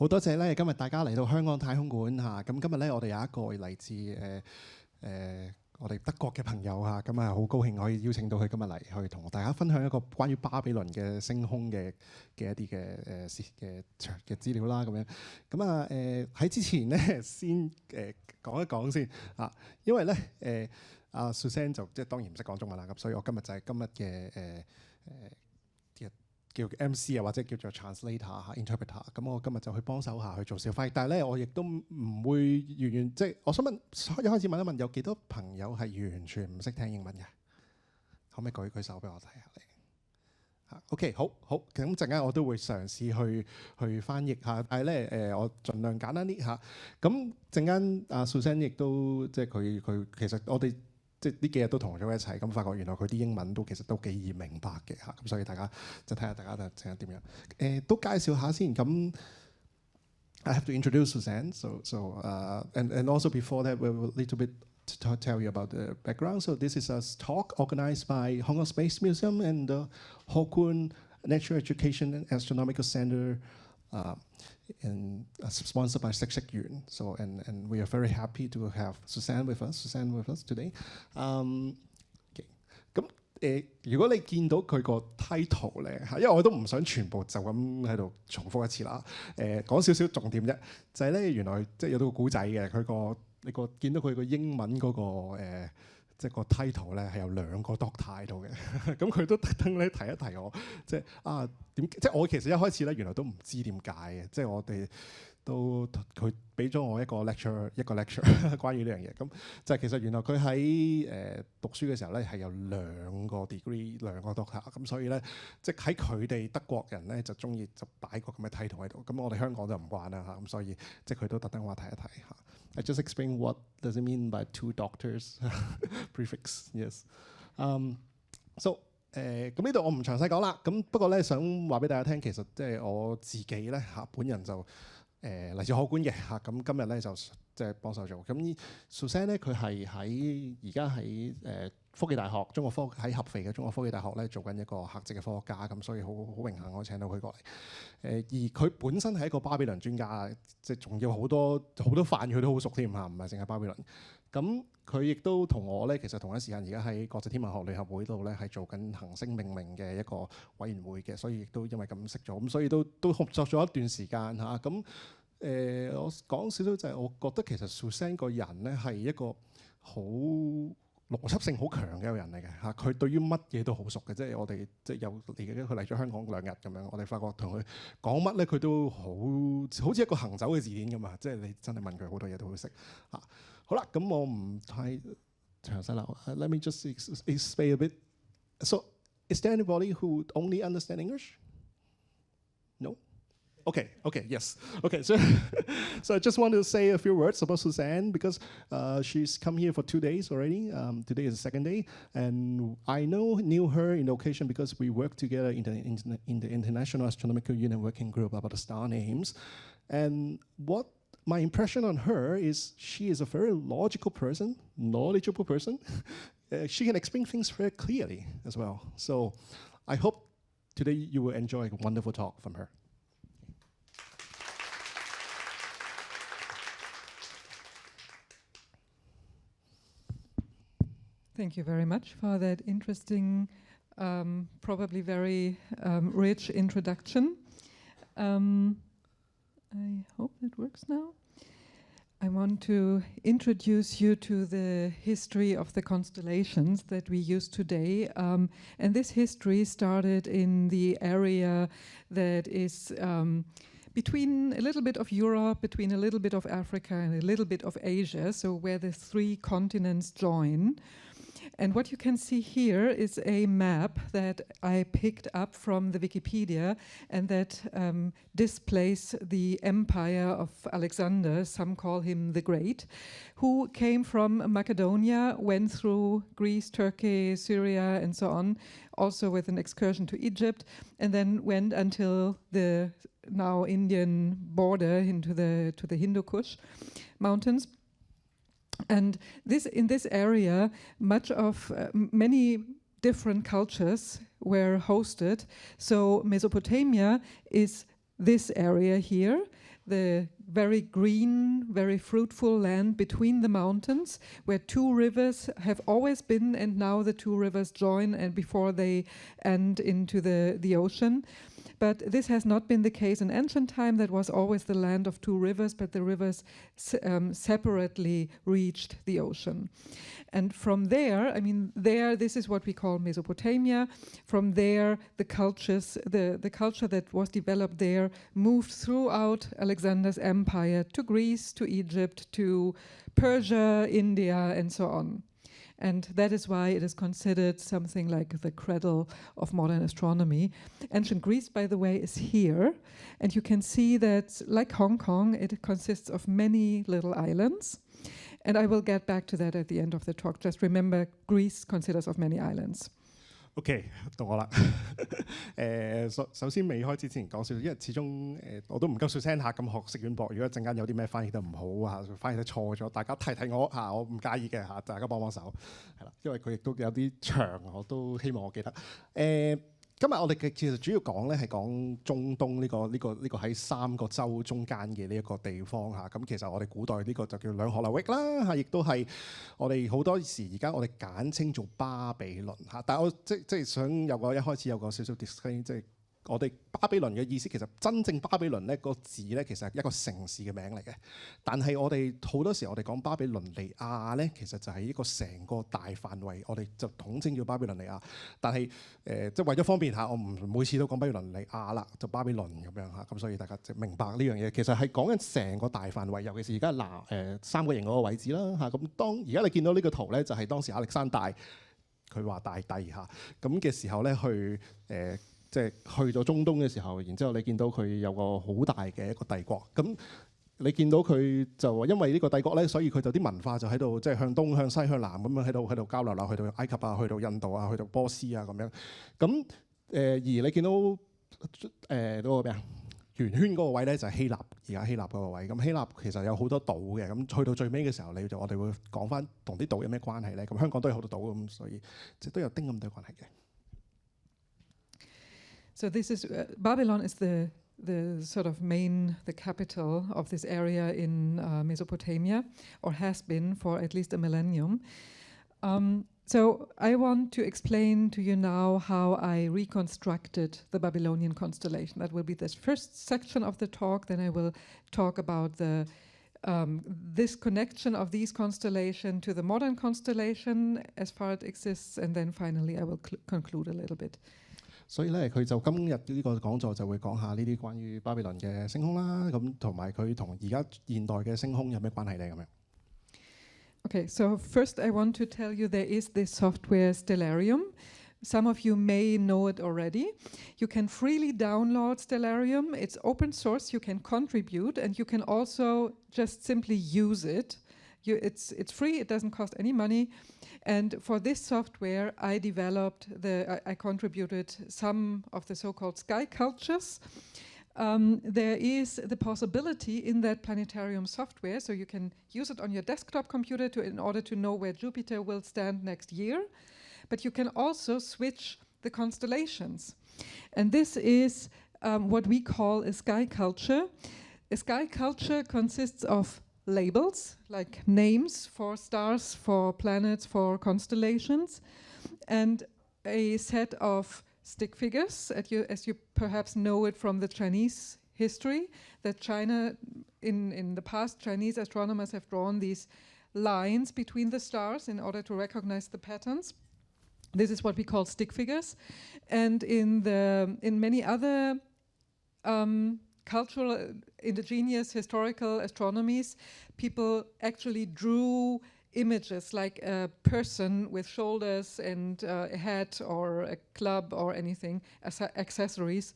好多謝咧，今日大家嚟到香港太空館嚇。咁今日咧，我哋有一個嚟自我哋德國嘅朋友嚇，咁啊好高興可以邀請到佢今日嚟去同大家分享一個關於巴比倫嘅星空嘅一啲嘅資料啦咁樣。咁啊喺之前咧先講一講先啊，因為咧阿 Suzanne 就即係當然唔識講中文啦，咁所以我今日就係今日嘅叫 MC 啊，或者叫做 translator 嚇 interpreter， 咁我今日就去幫手下去做小費，但係咧我亦都唔會完即係我想問一開始問一問，有幾多朋友係完全唔識聽英文嘅？可唔可以舉手俾我睇下你嚇 ？OK， 好，咁陣間我都會嘗試去翻譯下，但係咧我盡量簡單啲嚇。咁陣間阿 Suzanne 亦都即係佢其實我哋。即係呢幾日都同咗佢一齊，咁發覺原來佢啲英文都其實都幾易明白嘅嚇，咁所以大家就睇下大家就陣間點樣。都介紹下先。咁 I have to introduce Suzanne. And also before that, we will a little bit to tell you about the background. So this is a talk organized by Hong Kong Space Museum and the Hokkun Natural Education and Astronomical Center. And sponsored by 嗇色園. So and we are very happy to have Suzanne with us today. Okay. 咁如果你見到佢個 title 咧嚇，因為我都唔想全部就咁喺度重複一次啦。講少少重點啫，就係咧原來即係有個古仔嘅，你見到佢個英文嗰個即係個 title 咧係有兩個 doctor 喺度嘅，咁佢都特登咧提一提我，即係點？即係我其實一開始咧原來都唔知點解嘅，即係我哋都佢俾咗我一個 lecture 關於呢樣嘢，咁就係其實原來佢喺讀書嘅時候咧係有兩個 degree 兩個 doctor， 咁所以咧即係喺佢哋德國人咧就中意就擺個咁嘅 title 喺度，咁我哋香港就唔慣啦嚇，咁所以即係佢都特登話提一提嚇。I just explain what does it mean by two doctors prefix. Yes. So 咁呢度我唔詳細講啦。咁不過咧想話俾大家聽，其實即係我自己咧嚇本人就嚟自荷官嘅嚇。咁今日咧就即係幫手做。咁 Suzanne 咧佢係而家喺科技大學喺合肥嘅中國科技大學咧做緊一個客席嘅科學家，咁所以好榮幸我請到佢過嚟。而佢本身係一個巴比倫專家，即係仲要好多範佢都好熟添嚇，唔係淨係巴比倫。咁佢亦都同我咧，其實同一時間而家喺國際天文學聯合會度咧係做緊行星命名嘅一個委員會嘅，所以亦都因為咁識咗，咁所以都合作咗一段時間嚇。咁我講少少就係我覺得其實 Suzanne 個人咧係一個好邏輯性好強嘅一個人嚟嘅嚇，佢對於乜嘢都好熟嘅，即係我哋即係有佢嚟咗香港2日咁樣，我哋發覺同佢講乜咧，佢都好似一個行走嘅字典咁啊！即係你真係問佢好多嘢都會識嚇。好啦，咁我唔太詳細啦。Let me just explain a bit. So, is there anybody who only understand English? No? Okay, yes. Okay, so I just want to say a few words about Suzanne because she's come here for 2 days already. Today is the second day, and I knew her in the occasion because we worked together in the International Astronomical Union Working Group about the star names. And what my impression on her is she is a very logical person, knowledgeable person. She can explain things very clearly as well. So I hope today you will enjoy a wonderful talk from her. Thank you very much for that interesting, probably very rich introduction. I hope that works now. I want to introduce you to the history of the constellations that we use today. And this history started in the area that is between a little bit of Europe, between a little bit of Africa and a little bit of Asia, so where the 3 continents join. And what you can see here is a map that I picked up from the Wikipedia and that displays the empire of Alexander, some call him the Great, who came from Macedonia, went through Greece, Turkey, Syria, and so on, also with an excursion to Egypt, and then went until the now Indian border into to the Hindu Kush mountains. And in this area, many different cultures were hosted. So Mesopotamia is this area here, the very green, very fruitful land between the mountains, where two rivers have always been, and now the two rivers join and before they end into the ocean. But this has not been the case in ancient time. That was always the land of two rivers, but the rivers separately reached the ocean. And from there, I mean, this is what we call Mesopotamia. From there, the culture that was developed there moved throughout Alexander's empire to Greece, to Egypt, to Persia, India, and so on. And that is why it is considered something like the cradle of modern astronomy. Ancient Greece, by the way, is here. And you can see that, like Hong Kong, it consists of many little islands. And I will get back to that at the end of the talk. Just remember, Greece considers of many islands. OK， 到我啦。首先未開始之前講少少，因為始終我都唔夠水聲下咁學識遠博。如果一陣間有啲咩翻譯得唔好嚇，翻譯得錯咗，大家提我嚇，我唔介意嘅嚇，大家幫手係啦。因為佢亦都有啲長，我都希望我記得。今日我哋其實主要講咧係講中東呢個喺3個洲中間嘅呢一個地方嚇。咁其實我哋古代呢個就叫兩河流域啦嚇，亦都係我哋好多時而家我哋簡稱做巴比倫嚇。但係我即係想一開始有個少少 disclaimer， 即係我哋巴比倫嘅意思其實真正巴比倫呢個字咧其實係一個城市嘅名嚟嘅。但係我哋好多時我哋講巴比倫尼亞咧，其實就係一個成個大範圍，我哋就統稱叫巴比倫尼亞。但係即係為咗方便下，我唔每次都講巴比倫尼亞啦，就巴比倫咁樣嚇。咁所以大家即係明白呢樣嘢，其實係講緊成個大範圍，尤其是而家三角形嗰個位置啦嚇。咁而家你見到呢個圖咧，就係當時亞歷山大佢話大帝嚇咁嘅時候咧去即係去到中東嘅時候，然之後你見到佢有個好大嘅一個帝國。咁你見到佢就因為呢個帝國咧，所以佢就啲文化就喺度即係向東、向西、向南咁樣喺度交流啦，去到埃及啊，去到印度啊，去到波斯啊咁樣。咁而你見到嗰個咩啊？圓圈嗰個位咧就係希臘，而家希臘嗰個位。咁希臘其實有好多島嘅，咁去到最尾嘅時候，我哋會講翻同啲島有咩關係咧？咁香港都有好多島咁，所以即係都有丁咁多關係嘅。So this is Babylon is the sort of the capital of this area in Mesopotamia, or has been for at least a millennium. So I want to explain to you now how I reconstructed the Babylonian constellation. That will be the first section of the talk. Then I will talk about this connection of these constellations to the modern constellation as far as it exists, and then finally I will conclude a little bit. 所以咧，佢就今日呢個講座就會講下呢啲關於巴比倫嘅星空啦，咁同埋佢同而家現代嘅星空有咩關係咧？咁樣。Okay, so first I want to tell you there is this software Stellarium. Some of you may know it already. You can freely download Stellarium. It's open source. You can contribute, and you can also just simply use it. It's free. It doesn't cost any money. And for this software, I contributed some of the so-called sky cultures. There is the possibility in that planetarium software, so you can use it on your desktop computer in order to know where Jupiter will stand next year. But you can also switch the constellations. And this is what we call a sky culture. A sky culture consists of labels, like names for stars, for planets, for constellations, and a set of stick figures, as you perhaps know it from the Chinese history, that China, in the past, Chinese astronomers have drawn these lines between the stars in order to recognize the patterns. This is what we call stick figures. And in many other cultural, indigenous, historical astronomies, people actually drew images like a person with shoulders and a hat or a club or anything, accessories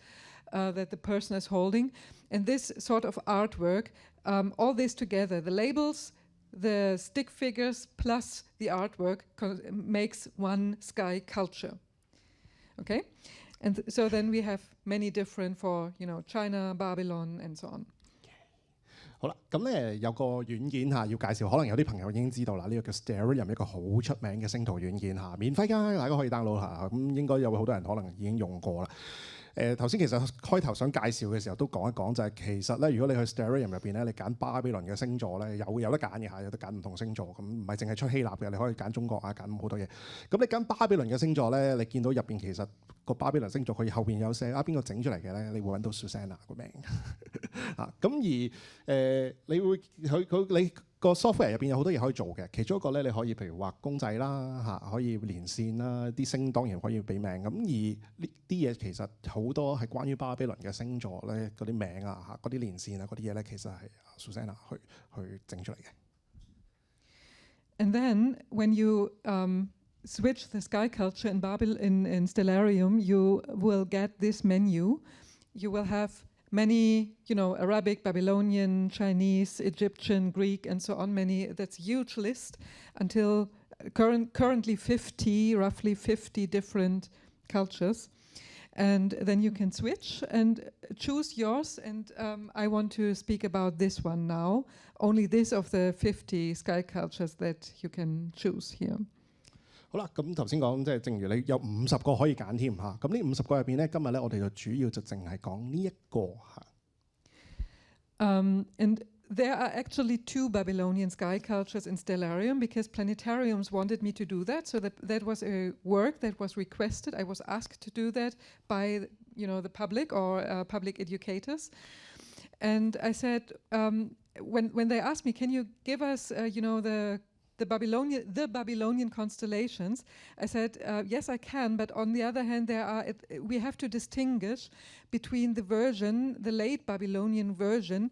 that the person is holding. And this sort of artwork, all this together, the labels, the stick figures plus the artwork makes one sky culture. Okay? And so then we have many different for, China, Babylon, and so on. 好啦，咁咧有個軟件嚇要介紹，可能有啲朋友已經知道啦。呢個叫 Stellarium， 一個好出名嘅星圖軟件嚇，免費㗎，大家可以 download 下。咁應該有好多人可能已經用過啦。頭先其實開頭想介紹嘅時候都講一講，就係其實咧，如果你去 Stellarium 入邊咧，你揀巴比倫嘅星座咧，有得揀嘅嚇，有得揀唔同星座，咁唔係淨係出希臘嘅，你可以揀中國啊，揀好多嘢。咁你揀巴比倫嘅星座咧，你見到入邊其實個巴比倫星座佢後邊有寫邊個整出嚟嘅咧，你會揾到 Susanna 個名啊。咁而你會你個 software 入邊有好多嘢可以做嘅，其中一個咧你可以譬如畫公仔啦嚇，可以連線啦，啲星當然可以俾名咁。而呢啲嘢其實好多係關於巴比倫嘅星座咧，嗰啲名啊嚇，嗰啲連線啊嗰啲嘢咧，其實係 Susanna 去整出嚟嘅。And then when you switch the sky culture in Stellarium, you will get this menu. You will have many, Arabic, Babylonian, Chinese, Egyptian, Greek, and so on. That's a huge list until currently roughly 50 different cultures. And then you can switch and choose yours. And I want to speak about this one now. Only this of the 50 sky cultures that you can choose here. 好啦，咁頭先講即係正如你有50個可以揀添嚇，咁呢50個入邊咧，今日咧我哋就主要就淨係講呢一個嚇。And there are actually 2 Babylonian sky cultures in Stellarium because planetariums wanted me to do that. So that was a work that was requested. I was asked to do that by the public or public educators. And I said, when they asked me, can you give us, the Babylonian constellations, I said, yes, I can, but on the other hand, we have to distinguish between the late Babylonian version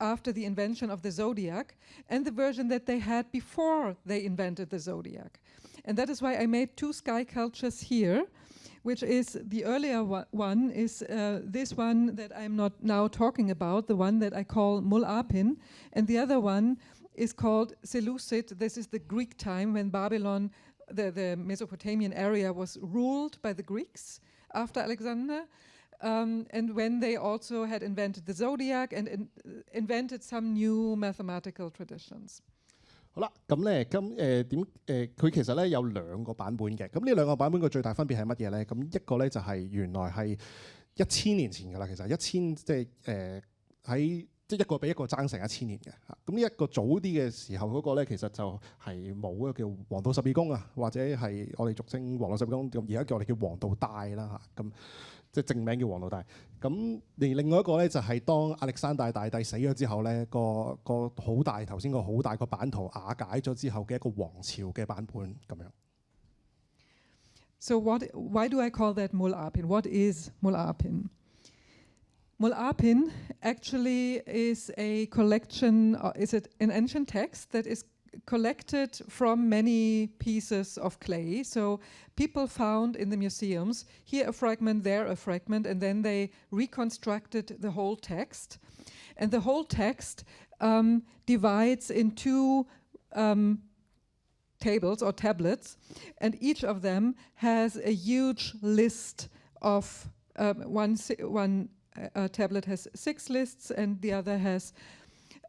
after the invention of the zodiac and the version that they had before they invented the zodiac. And that is why I made 2 sky cultures here, which is the earlier one is this one that I'm not now talking about, the one that I call MUL.APIN, and the other one is called Seleucid. This is the Greek time when Babylon, the Mesopotamian area, was ruled by the Greeks after Alexander, and when they also had invented the zodiac and invented some new mathematical traditions. 好啦，咁咧佢其實咧有2個版本嘅。咁呢2個版本個最大分別係乜嘢咧？咁一個咧就係原來係1000年前㗎啦，其實1000即係喺。即係一個比一個爭成1000年嘅嚇，咁呢一個早啲嘅時候嗰個咧，其實就係冇一個叫黃道十二宮啊，或者係我哋俗稱黃道十二宮，咁而家叫我哋叫黃道帶啦嚇，咁即係正名叫黃道帶。咁而另外一個咧就係當亞歷山大大帝死咗之後咧，個好大頭先個好大個版圖瓦解咗之後嘅一個王朝嘅版本咁樣。So why do I call that MUL.APIN? What is MUL.APIN? MUL.APIN actually is a collection, is it an ancient text that is collected from many pieces of clay. So people found in the museums, here a fragment, there a fragment, and then they reconstructed the whole text. And the whole text divides in 2 tables or tablets, and each of them has a huge list of one tablet has 6 lists and the other has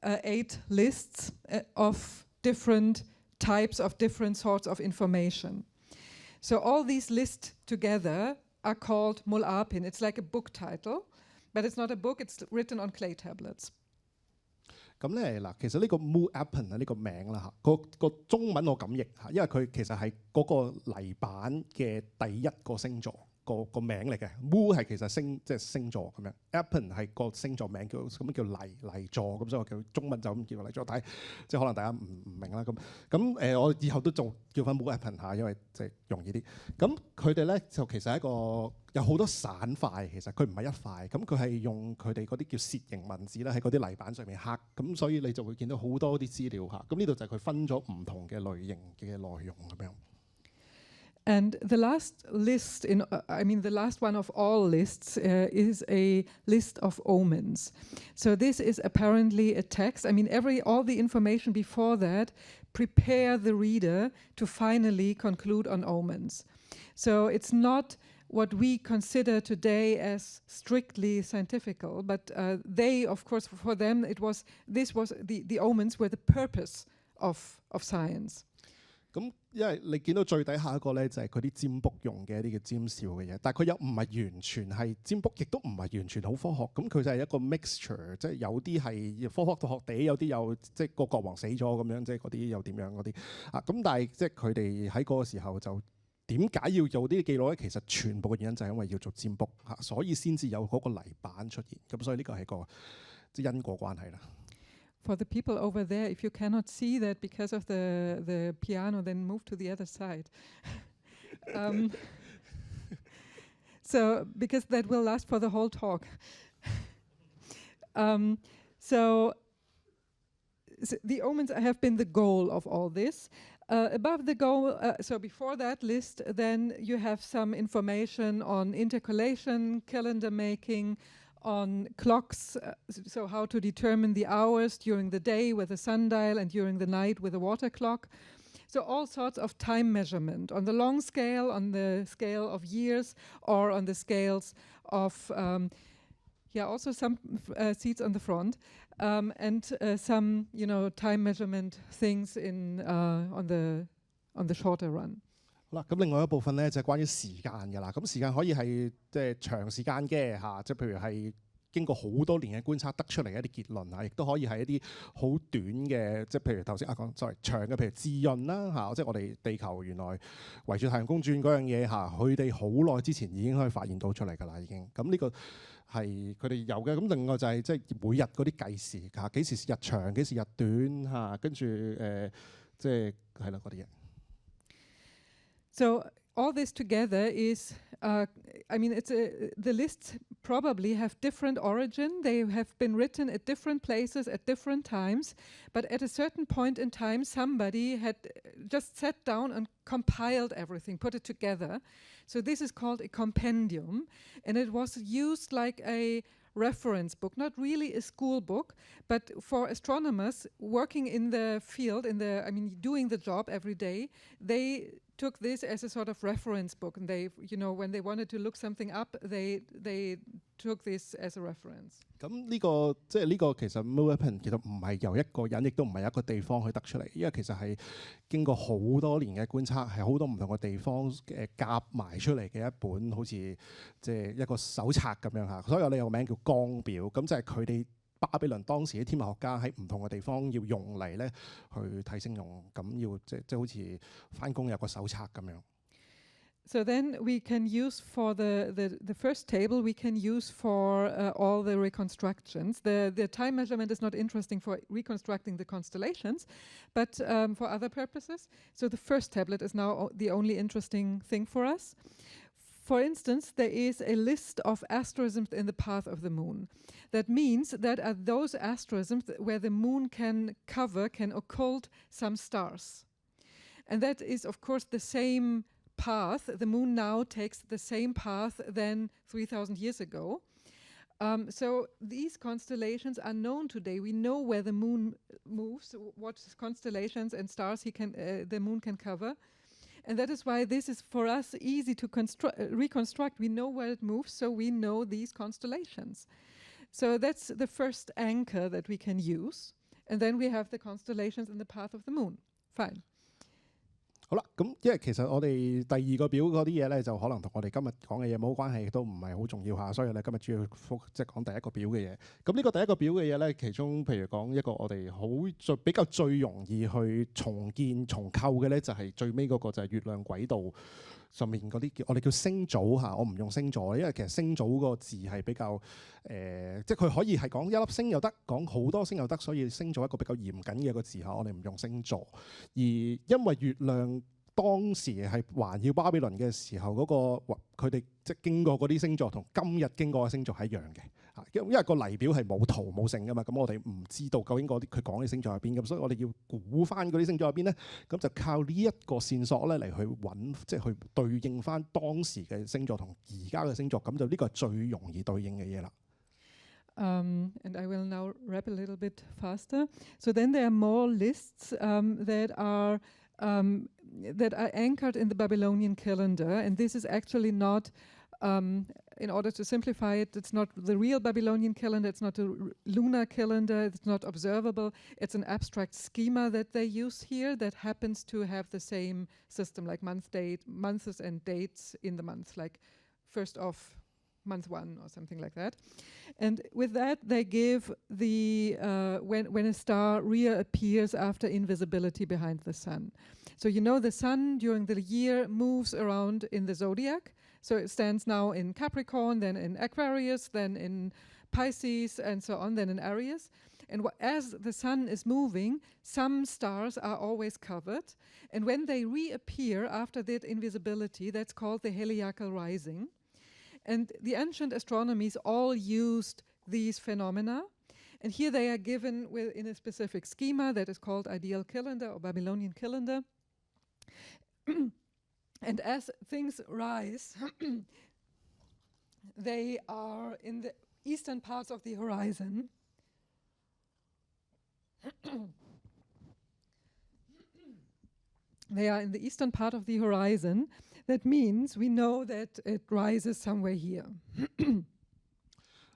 8 lists of different types of different sorts of information. So all these lists together are called MUL.APIN. It's like a book title, but it's not a book, it's written on clay tablets. 咁咧嗱，其實呢個 MUL.APIN 啊呢個名啦嚇，個中文我咁譯嚇，因為佢其實係嗰個泥板嘅第一個星座。個名嚟嘅 ，MUL 係其實即係星座咁樣 ，APIN 係個星座名叫咁叫泥座，咁所以我叫中文就咁叫泥座，但係即係可能大家唔明啦咁我以後都叫翻 MUL.APIN 嚇，因為即係容易啲。咁佢哋咧就其實係一個有好多散塊，其實佢唔係一塊，咁佢係用佢哋嗰啲叫楔形文字啦，喺嗰啲泥板上面刻，咁所以你就會見到好多啲資料嚇。咁呢度就係佢分咗唔同嘅類型嘅內容咁樣。And the last list, the last one of all lists is a list of omens. So this is apparently a text. All the information before that prepare the reader to finally conclude on omens. So it's not what we consider today as strictly scientifical, but they, of course, for them, the omens were the purpose of science. 咁因為你見到最底下一個咧，就係佢啲占卜用嘅一啲嘅占兆嘅嘢，但係佢又唔係完全係占卜，亦都唔係完全好科學。咁佢就係一個 mixture，即係有啲係科學到學地，有啲又即係個國王死咗咁樣，即係嗰啲又點樣嗰啲啊。咁但係即係佢哋喺嗰個時候就點解要做呢啲記錄咧？其實全部嘅原因就係因為要做占卜嚇，所以先至有嗰個泥板出現。咁所以呢個係個即係因果關係啦。For the people over there, if you cannot see that because of the piano, then move to the other side. So, because that will last for the whole talk. So the omens have been the goal of all this. Above the goal, so before that list, then you have some information on intercalation, calendar making, on clocks, so how to determine the hours during the day with a sundial and during the night with a water clock. So all sorts of time measurement on the long scale, on the scale of years, or on the scales of, also some seats on the front, and some, time measurement things on the shorter run. 好啦，咁另外一部分咧就係關於時間嘅啦。咁時間可以係即係長時間嘅嚇，即係譬如係經過好多年嘅觀察得出嚟一啲結論嚇，亦都可以係一啲好短嘅，即係譬如頭先講長嘅，譬如滋潤啦嚇，即係我哋地球原來圍住太陽公轉嗰樣嘢嚇，佢哋好耐之前已經可以發現到出嚟㗎啦，已經。咁呢個係佢哋有嘅。咁另外就係即係每日嗰啲計時嚇，幾時日長幾時日短嚇，跟住即係係啦嗰啲嘢。So all this together is, the lists probably have different origin. They have been written at different places at different times. But at a certain point in time, somebody had just sat down and compiled everything, put it together. So this is called a compendium. And it was used like a reference book, not really a school book, but for astronomers working in the field, doing the job every day, they took this as a sort of reference book, and they, when they wanted to look something up, they took this as a reference. 咁呢個即係呢個其實 MUL.APIN 其實唔係由一個人，亦都唔係一個地方去得出嚟，因為其實係經過好多年嘅觀察，係好多唔同嘅地方夾埋出嚟嘅一本，好似即係一個手冊咁樣嚇。所以我哋有個名叫光表，咁就係佢哋巴比倫當時啲天文學家喺唔同嘅地方要用嚟咧去睇星用，咁要即好似返工有個手冊咁樣。So then we can use for the first table, we can use for all the reconstructions. The time measurement is not interesting for reconstructing the constellations, but for other purposes. So the first tablet is now the only interesting thing for us. For instance, there is a list of asterisms in the path of the moon. That means that at those asterisms where the moon can occult some stars. And that is, of course, the same path. The moon now takes the same path than 3,000 years ago. So these constellations are known today. We know where the moon moves, what constellations and stars the moon can cover. And that is why this is for us easy to reconstruct. We know where it moves, so we know these constellations. So that's the first anchor that we can use. And then we have the constellations in the path of the moon. Fine. 好啦，咁因為其實我哋第二個表嗰啲嘢咧，就可能同我哋今日講嘅嘢冇關係，亦都唔係好重要嚇，所以咧今日主要即係講第一個表嘅嘢。咁呢個第一個表嘅嘢咧，其中譬如講一個我哋比較最容易去重建重構嘅咧，就係最尾嗰個就係月亮軌道上面嗰啲我哋叫星組嚇，我唔用星座，因為其實星組個字係比較即係佢可以係講一粒星又得，講好多星又得，所以星組一個比較嚴謹嘅一個字嚇，我哋唔用星座。而因為月亮當時係環繞巴比倫嘅時候，嗰個佢哋即係經過嗰啲星座同今日經過嘅星座係一樣嘅嚇，因為個泥表係冇圖冇成噶嘛，咁我哋唔知道究竟嗰啲佢講嘅星座喺邊，咁所以我哋要估翻嗰啲星座喺邊咧，咁就靠呢一個線索咧嚟去揾，即係去對應翻當時嘅星座同而家嘅星座，咁就呢個係最容易對應嘅嘢啦。And I will now wrap a little bit faster. So then there are more lists that are anchored in the Babylonian calendar, and this is actually not in order to simplify it, it's not the real Babylonian calendar, it's not a lunar calendar, it's not observable. It's an abstract schema that they use here that happens to have the same system, like months and dates in the month, like first of month 1 or something like that. And with that, they give the when a star reappears after invisibility behind the sun. So you know the sun during the year moves around in the zodiac. So it stands now in Capricorn, then in Aquarius, then in Pisces, and so on, then in Aries. And as the sun is moving, some stars are always covered. And when they reappear after that invisibility, that's called the heliacal rising. And the ancient astronomies all used these phenomena. And here they are given in a specific schema that is called ideal calendar or Babylonian calendar. And as things rise, they are in the eastern parts of the horizon. They are in the eastern part of the horizon. That means we know that it rises somewhere here.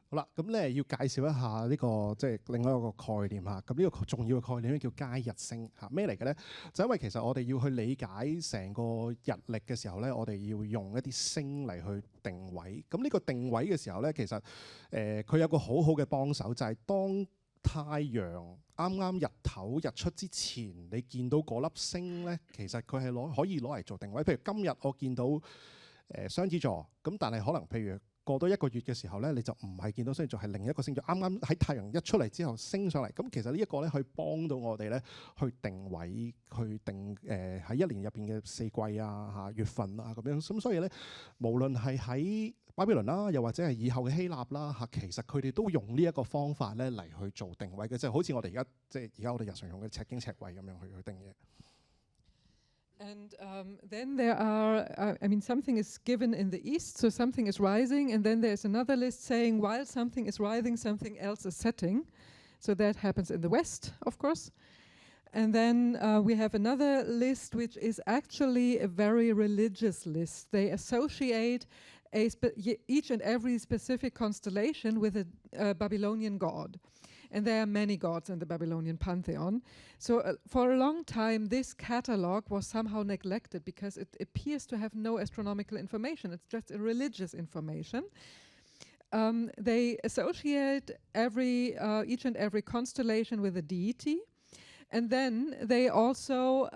好啦，咁咧要介紹一下呢個即係另外一個概念嚇。咁呢個重要嘅概念咧叫佳日星嚇。咩嚟嘅咧？就因為其實我哋要去理解成個日曆嘅時候咧，我哋要用一啲星嚟去定位。咁呢個定位嘅時候咧，其實佢有個好好嘅幫手，就係當太陽啱啱日頭日出之前，你見到嗰粒星咧，其實佢係可以攞嚟做定位。譬如今日我見到雙子座，咁但係可能譬如過多1個月嘅時候咧，你就唔係見到雙子座，係另一個星座啱啱喺太陽一出嚟之後升上嚟。咁其實呢一個咧可以幫到我哋咧去定位，去定喺一年入邊嘅四季啊、嚇月份啊咁樣。咁所以咧，無論係喺巴比倫啦，又或者係以後嘅希臘啦嚇，其實佢哋都用呢一個方法咧嚟去做定位嘅，即係好似我哋而家我哋日常用嘅尺經尺位咁樣去定嘢。And then there are, something is given in the east, so something is rising, and then there's another list saying while something is rising, something else is setting. So that happens in the west, of course. And then we have another list, which is actually a very religious list. They associate each and every specific constellation with a Babylonian god. And there are many gods in the Babylonian pantheon. So for a long time, this catalog was somehow neglected because it appears to have no astronomical information. It's just a religious information. They associate each and every constellation with a deity. And then they also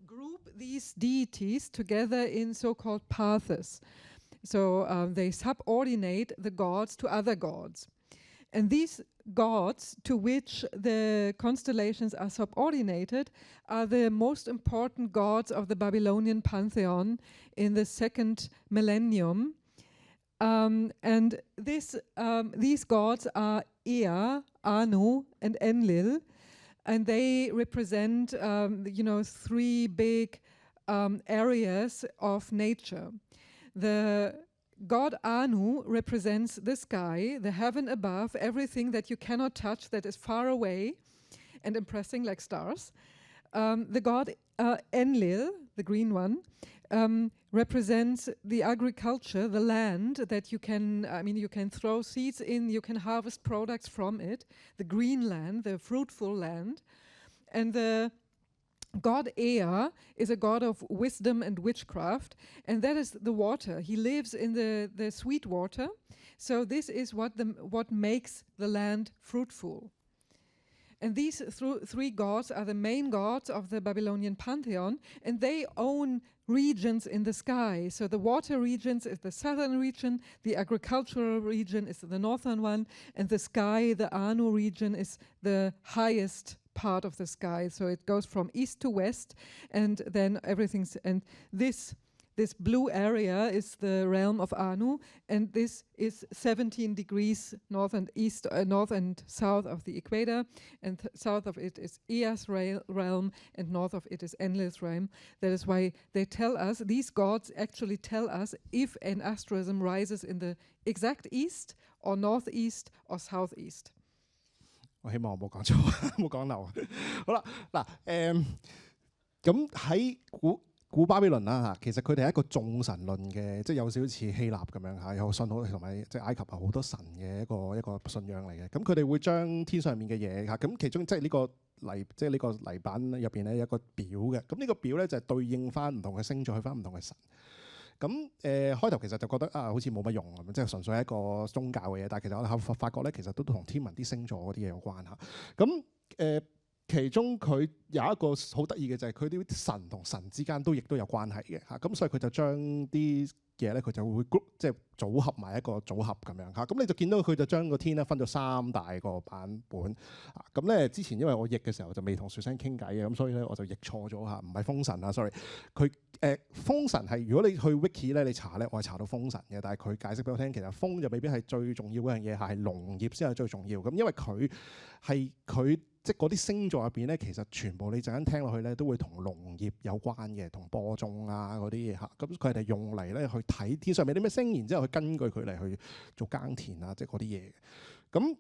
group these deities together in so-called paths. So they subordinate the gods to other gods. And these gods to which the constellations are subordinated are the most important gods of the Babylonian pantheon in the second millennium. And these gods are Ea, Anu, and Enlil. And they represent, three big areas of nature. The God Anu represents the sky, the heaven above, everything that you cannot touch, that is far away and impressing like stars. The god Enlil, the green one, represents the agriculture, the land that you can throw seeds in, you can harvest products from it, the green land, the fruitful land. And the God Ea is a god of wisdom and witchcraft, and that is the water. He lives in the sweet water. So this is what makes the land fruitful. And these three gods are the main gods of the Babylonian pantheon, and they own regions in the sky. So the water regions is the southern region, the agricultural region is the northern one, and the sky, the Anu region, is the highest part of the sky. So it goes from east to west, and then this blue area is the realm of Anu, and this is 17 degrees north and east, north and south of the equator, and south of it is Ea's realm, and north of it is Enlil's realm. That is why they tell us, these gods actually tell us if an asterism rises in the exact east, or northeast, or southeast. 我希望我冇講錯，冇講漏。好啦，嗱，咁喺古巴比倫啦嚇，其實佢哋係一個眾神論嘅，即係有少少似希臘咁樣嚇，有信好同埋即係埃及有好多神嘅一個信仰嚟嘅。咁佢哋會將天上面嘅嘢嚇，咁其中即係呢個泥板入邊咧有一個表嘅。咁呢個表咧就係對應翻唔同嘅星座去翻唔同嘅神。咁開頭其實就覺得好似冇乜用咁，即係純粹係一個宗教嘅嘢。但係其實我哋發覺咧，其實都同天文啲星座嗰啲嘢有關嚇。咁其中佢有一個好得意嘅就係佢啲神同神之間亦都有關係嘅嚇，咁所以佢就將啲嘢咧佢就會 group 即係組合埋一個組合咁樣嚇，咁你就見到佢就將個天咧分咗3大個版本。咁咧之前因為我譯嘅時候就未同樹生傾偈嘅，咁所以咧我就譯錯咗嚇，唔係風神啊 ，sorry。佢風神係如果你去 wiki 咧你查咧，我係查到風神嘅，但係佢解釋俾我聽，其實風就未必係最重要嗰樣嘢，係農業先係最重要。咁因為佢即係嗰啲星座入邊咧，其實全部你陣間聽落去咧，都會同農業有關嘅，同播種啊嗰啲嘢嚇。咁佢哋用嚟咧去睇天上面啲咩星，然之後去根據佢嚟去做耕田啊，即係嗰啲嘢。咁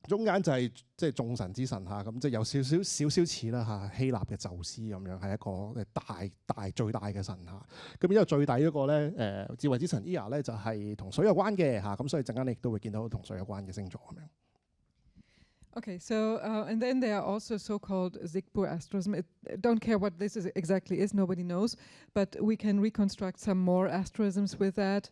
中間就係即係眾神之神嚇，咁即係有少少似啦嚇，希臘嘅宙斯咁樣，係一個最大嘅神嚇。咁然之後最大嗰個咧智慧之神 Ea 咧就係同水有關嘅嚇，咁所以陣間你亦都會見到同水有關嘅星座咁樣。Okay, so and then there are also so-called Zigbur asterism. Don't care what this exactly is, nobody knows, but we can reconstruct some more asterisms with that.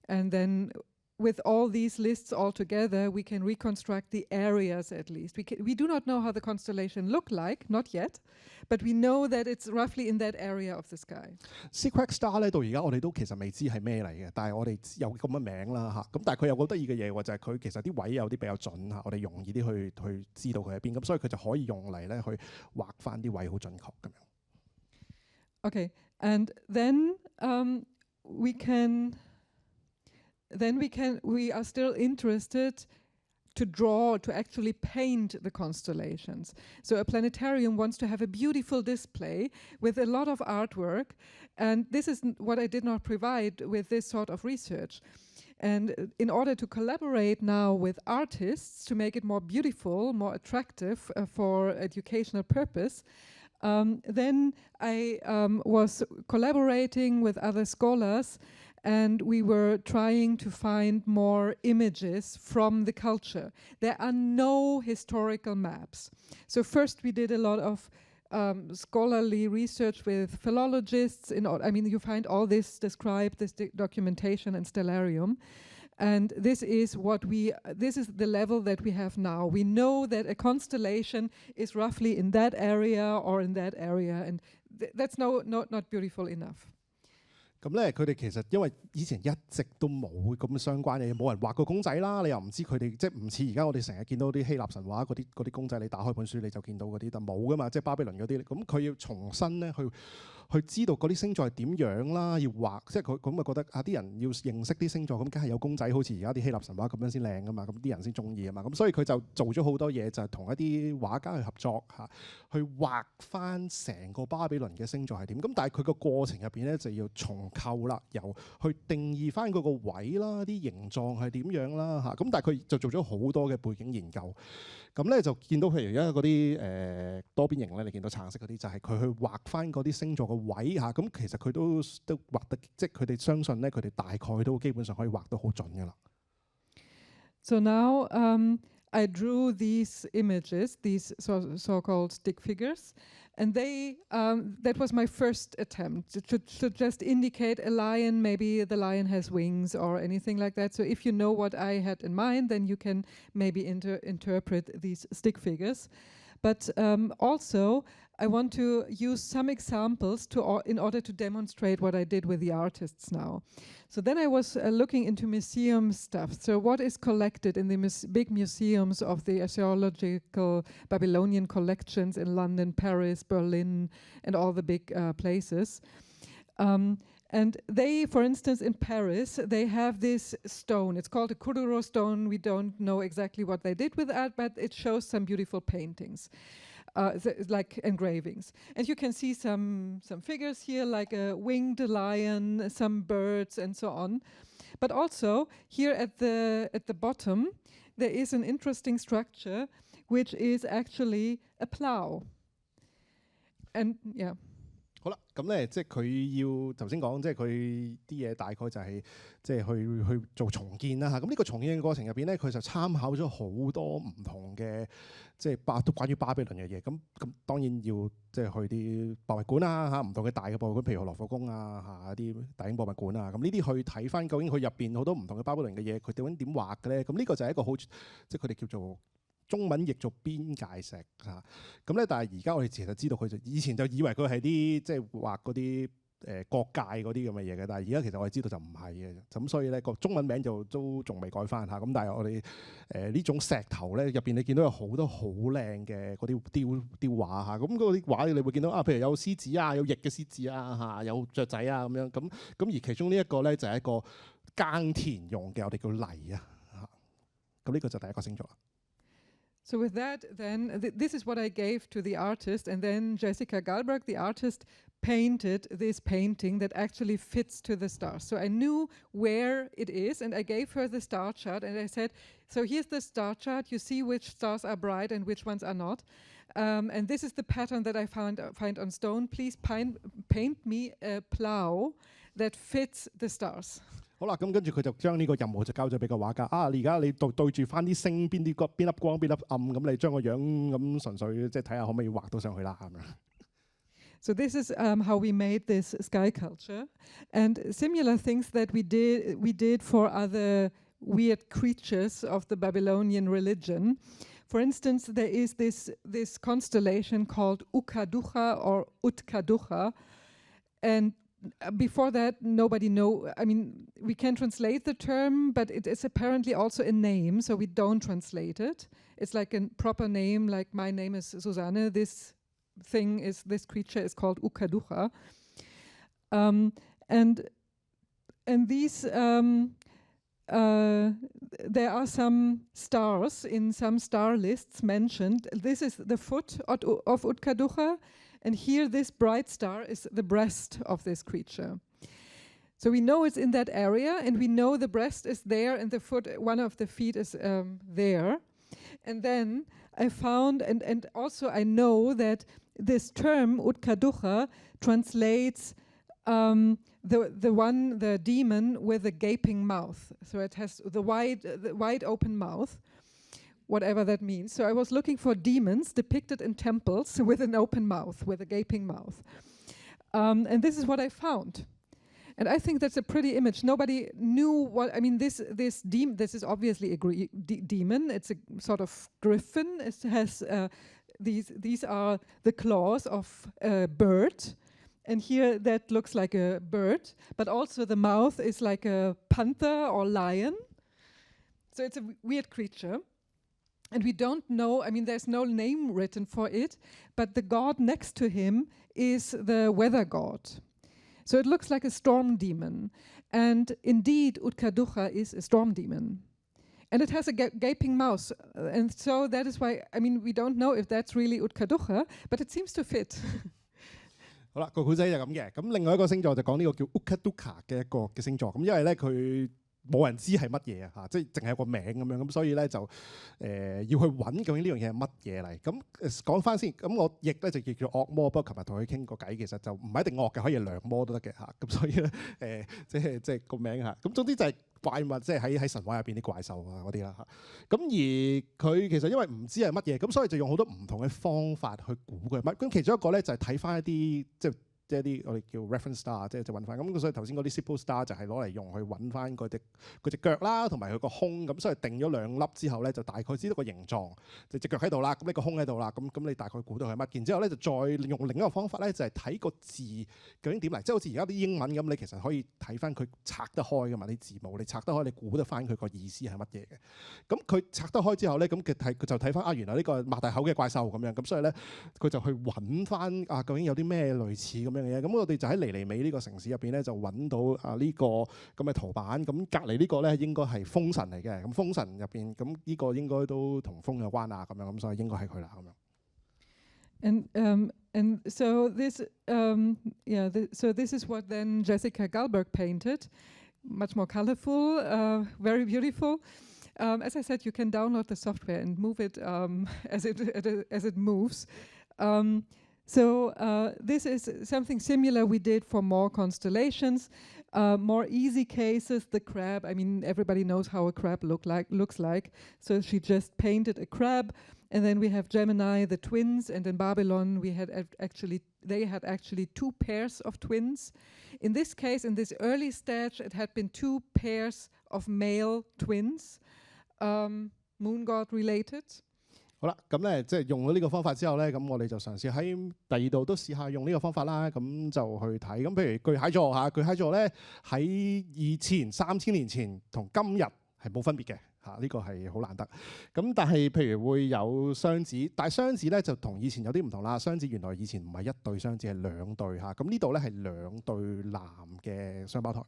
And then with all these lists all together, we can reconstruct the areas at least. We do not know how the constellation look like, not yet, but we know that it's roughly in that area of the sky. Secret Star 咧到而家我哋都其實未知係咩嚟嘅，但係我哋有咁嘅名啦嚇。咁但係佢有好得意嘅嘢喎，就係佢其實啲位有啲比較準嚇，我哋容易啲去知道佢喺邊，咁所以佢就可以用嚟咧去畫翻啲位好準確咁樣。Okay, and then we are still interested to actually paint the constellations. So a planetarium wants to have a beautiful display with a lot of artwork, and this is what I did not provide with this sort of research. And in order to collaborate now with artists to make it more beautiful, more attractive for educational purpose, then I was collaborating with other scholars, and we were trying to find more images from the culture. There are no historical maps. So first we did a lot of scholarly research with philologists. You find all this described, this documentation and stellarium. And this is the level that we have now. We know that a constellation is roughly in that area or in that area, and that's not beautiful enough. 咁咧，佢哋其實因為以前一直都冇咁相關嘅嘢，冇人畫過公仔啦，你又唔知佢哋即係唔似而家我哋成日見到啲希臘神話嗰啲公仔，你打開本書你就見到嗰啲，但冇噶嘛，即係巴比倫嗰啲，咁佢要重新咧去知道嗰啲星座係點樣啦，要畫，即係佢咁啊覺得啲人要認識啲星座，咁梗係有公仔，好似而家啲希臘神話咁樣先靚噶嘛，咁啲人先中意啊嘛，咁所以佢就做咗好多嘢，就係同一啲畫家去合作嚇，去畫翻成個巴比倫嘅星座係點。咁但係佢個過程入邊咧就要重構啦，由去定義翻嗰個位啦，啲形狀係點樣啦嚇。咁但係佢就做咗好多嘅背景研究。咁咧就見到譬如而家嗰啲多邊形咧，你見到橙色嗰啲就係佢去畫翻嗰啲星座嘅位嚇。咁其實佢都畫得，即係佢哋相信咧，佢哋大概都基本上可以畫得好準㗎啦。So now I drew these images, these so-called stick figures, and that was my first attempt to just indicate a lion. Maybe the lion has wings or anything like that. So if you know what I had in mind, then you can maybe interpret these stick figures. But also, I want to use some examples in order to demonstrate what I did with the artists now. So then I was looking into museum stuff. So what is collected in the big museums of the archaeological Babylonian collections in London, Paris, Berlin, and all the big places. And they, for instance, in Paris, they have this stone. It's called a Kuduro stone. We don't know exactly what they did with that, but it shows some beautiful paintings, like engravings. And you can see some figures here, like a winged lion, some birds, and so on. But also, here at the bottom, there is an interesting structure, which is actually a plough. And yeah. 好啦，咁咧即係佢要頭先講，即係佢啲嘢大概就係即係去做重建啦嚇。咁呢個重建嘅過程入邊咧，佢就參考咗好多唔同嘅即係都關於巴比倫嘅嘢。咁當然要即係去啲博物館啊嚇，唔同嘅大嘅博物館，譬如羅浮宮啊嚇，啲大英博物館啊。咁呢啲去睇翻究竟佢入邊好多唔同嘅巴比倫嘅嘢，佢究竟點畫嘅咧？咁呢個就係一個好即係佢哋叫做中文譯做邊界石嚇，咁咧但係而家我哋其實知道佢以前就以為佢係啲即係畫嗰啲國界嗰啲咁嘅嘢嘅，但係而家其實我哋知道就唔係嘅，咁所以咧個中文名就都仲未改翻嚇，咁但係我哋呢種石頭咧入邊你見到有好多好靚嘅嗰啲雕畫嚇，咁嗰啲畫你會見到啊，譬如有獅子啊，有翼嘅獅子啊嚇，有雀仔啊咁樣，咁而其中呢一個咧就係一個耕田用嘅，我哋叫泥啊嚇，咁呢個就第一個星座啦。So with that, then this is what I gave to the artist, and then Jessica Galbraith, the artist, painted this painting that actually fits to the stars. So I knew where it is, and I gave her the star chart, and I said, so here's the star chart. You see which stars are bright and which ones are not. And this is the pattern that I find on stone. Please paint me a plough that fits the stars. 好啦，咁跟住佢就將呢個任務就交咗俾個畫家。啊，你而家你對住翻啲星邊粒光邊粒暗，咁你將個樣咁純粹即係睇下可唔可以畫到上去啦咁樣。So this is how we made this sky culture, and similar things that we did for other weird creatures of the Babylonian religion. For instance, there is this constellation called UKADUA or UTKADUA, and before that, nobody know. I mean, we can translate the term, but it is apparently also a name, so we don't translate it. It's like a proper name, like my name is Susanne. This creature is called UKADUA, and these there are some stars in some star lists mentioned. This is the foot of UKADUA. And here, this bright star is the breast of this creature. So we know it's in that area, and we know the breast is there, and the foot, one of the feet is there. And then I found, and also I know that this term UKADUA translates the demon with a gaping mouth. So it has the wide open mouth. Whatever that means. So I was looking for demons depicted in temples with an open mouth, with a gaping mouth. And this is what I found. And I think that's a pretty image. Nobody knew what, I mean, this is obviously a demon. It's a sort of griffin. It has, these are the claws of a bird. And here that looks like a bird, but also the mouth is like a panther or lion. So it's a weird creature. And we don't know, I mean, there's no name written for it, but the god next to him is the weather god. So it looks like a storm demon. And indeed, UKADUA is a storm demon. And it has a gaping mouth. And so that is why, I mean, we don't know if that's really UKADUA, but it seems to fit. 好啦，個古仔就咁嘅。咁另外一個星座就講呢個叫 UKADUA 嘅一個嘅星座。咁因為咧佢冇人知係乜嘢啊嚇，即係淨係有個名咁樣，咁所以咧就要去揾究竟呢樣嘢係乜嘢嚟。咁講翻先，咁我譯咧就叫惡魔，不過琴日同佢傾過偈，其實就唔係一定惡嘅，可以係良魔都得嘅嚇。咁所以咧即係個名嚇。咁總之就係怪物，即係喺神話入邊啲怪獸啊嗰啲啦嚇。咁而佢其實因為唔知係乜嘢，咁所以就用好多唔同嘅方法去估佢乜。咁其中一個咧就係睇翻一啲即係啲我哋叫 reference star， 即係揾翻咁，所以頭先嗰啲 simple star 就係攞嚟用去揾翻嗰隻腳啦，同埋佢個胸咁，所以定咗兩粒之後咧，就大概知道個形狀，就隻腳喺度啦，咁你個胸喺度啦，咁你大概估到係乜？然之後咧就再用另一個方法咧，就係睇個字究竟點嚟，即係好似而家啲英文咁，你其實可以睇翻佢拆得開噶嘛啲字母，你拆得開，你估得翻佢個意思係乜嘢嘅。咁佢拆得開之後咧，咁佢就睇翻原來呢個擘大口嘅怪獸咁樣，咁所以咧佢就去揾翻究竟有啲咩類似咁樣。咁我哋就喺尼尼微呢個城市入邊咧，就揾到呢個咁嘅圖版。咁隔離呢個咧應該係風神嚟嘅。咁風神入邊，咁呢個應該都同風有關啊。咁樣咁所以應該係佢啦。咁樣。And so this so this is what then Jessica Galbraith painted, much more colorful, very beautiful. As I said, you can download the software and move it as it moves. So this is something similar we did for more constellations. More easy cases, the crab. I mean, everybody knows how a crab looks like. So she just painted a crab. And then we have Gemini, the twins. And in Babylon, they had actually 2 pairs of twins. In this case, in this early stage, it had been 2 pairs of male twins, moon god related. 好啦，咁咧即係用咗呢個方法之後咧，咁我哋就嘗試喺第二度都試下用呢個方法啦。咁就去睇，咁譬如巨蟹座嚇，巨蟹座咧喺以前3000年前同今日係冇分別嘅嚇，呢個係好難得。咁但係譬如會有雙子，但係雙子咧就同以前有啲唔同啦。雙子原來以前唔係1對雙子，係2對嚇。咁呢度咧係2對男嘅雙胞胎。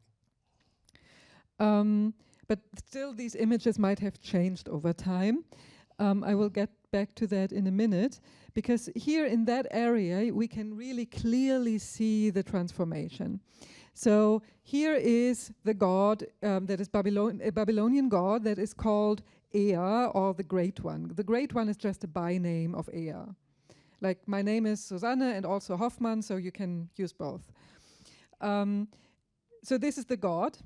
But still, these images might have changed over time. I will get back to that in a minute, because here in that area we can really clearly see the transformation. So here is the god that is a Babylonian god that is called Ea, or the Great One. The Great One is just a by-name of Ea. Like my name is Susanne and also Hoffmann, so you can use both. So this is the god,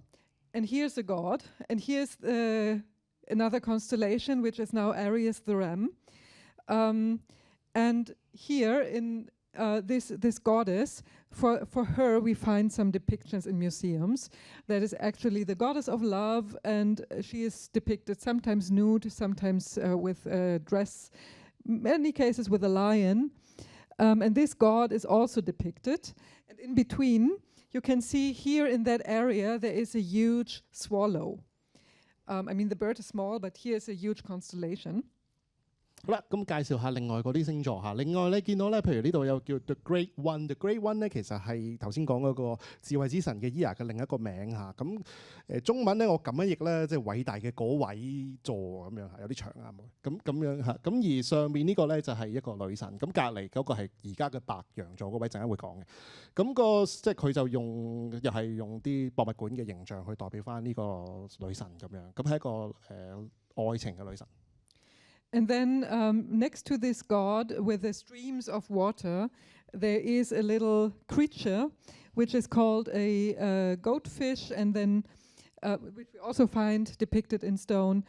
and here's the god, and here's another constellation, which is now Aries the ram. And here in this goddess, for her we find some depictions in museums. That is actually the goddess of love, and she is depicted sometimes nude, sometimes with a dress, many cases with a lion. And this god is also depicted. And in between, you can see here in that area there is a huge swallow. I mean, the bird is small, but here is a huge constellation. 好啦，咁介紹下另外嗰啲星座嚇。另外你見到咧，譬如呢度有叫 The Great One。The Great One 咧其實係頭先講嗰個智慧之神嘅 Ea 嘅另一個名嚇。咁中文咧我咁樣譯咧，即係偉大嘅嗰位座咁樣嚇，有啲長啊咁樣嚇。咁而上面呢個咧就係一個女神，咁隔離嗰個係而家嘅白羊座嗰位，陣間會講嘅。咁即係佢就又係用啲博物館嘅形象去代表翻呢個女神咁樣。咁係一個愛情嘅女神。And then next to this god with the streams of water, there is a little creature which is called a goatfish, and then which we also find depicted in stone.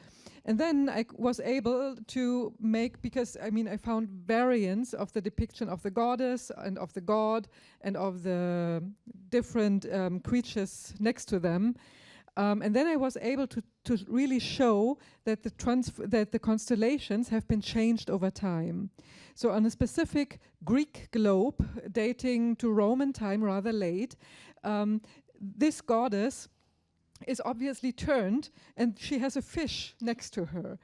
And then I was able to make, because I mean I found variants of the depiction of the goddess and of the god and of the different creatures next to them. And then I was able to really show that the constellations have been changed over time. So on a specific Greek globe dating to Roman time, rather late, this goddess is obviously turned, and she has a fish next to her.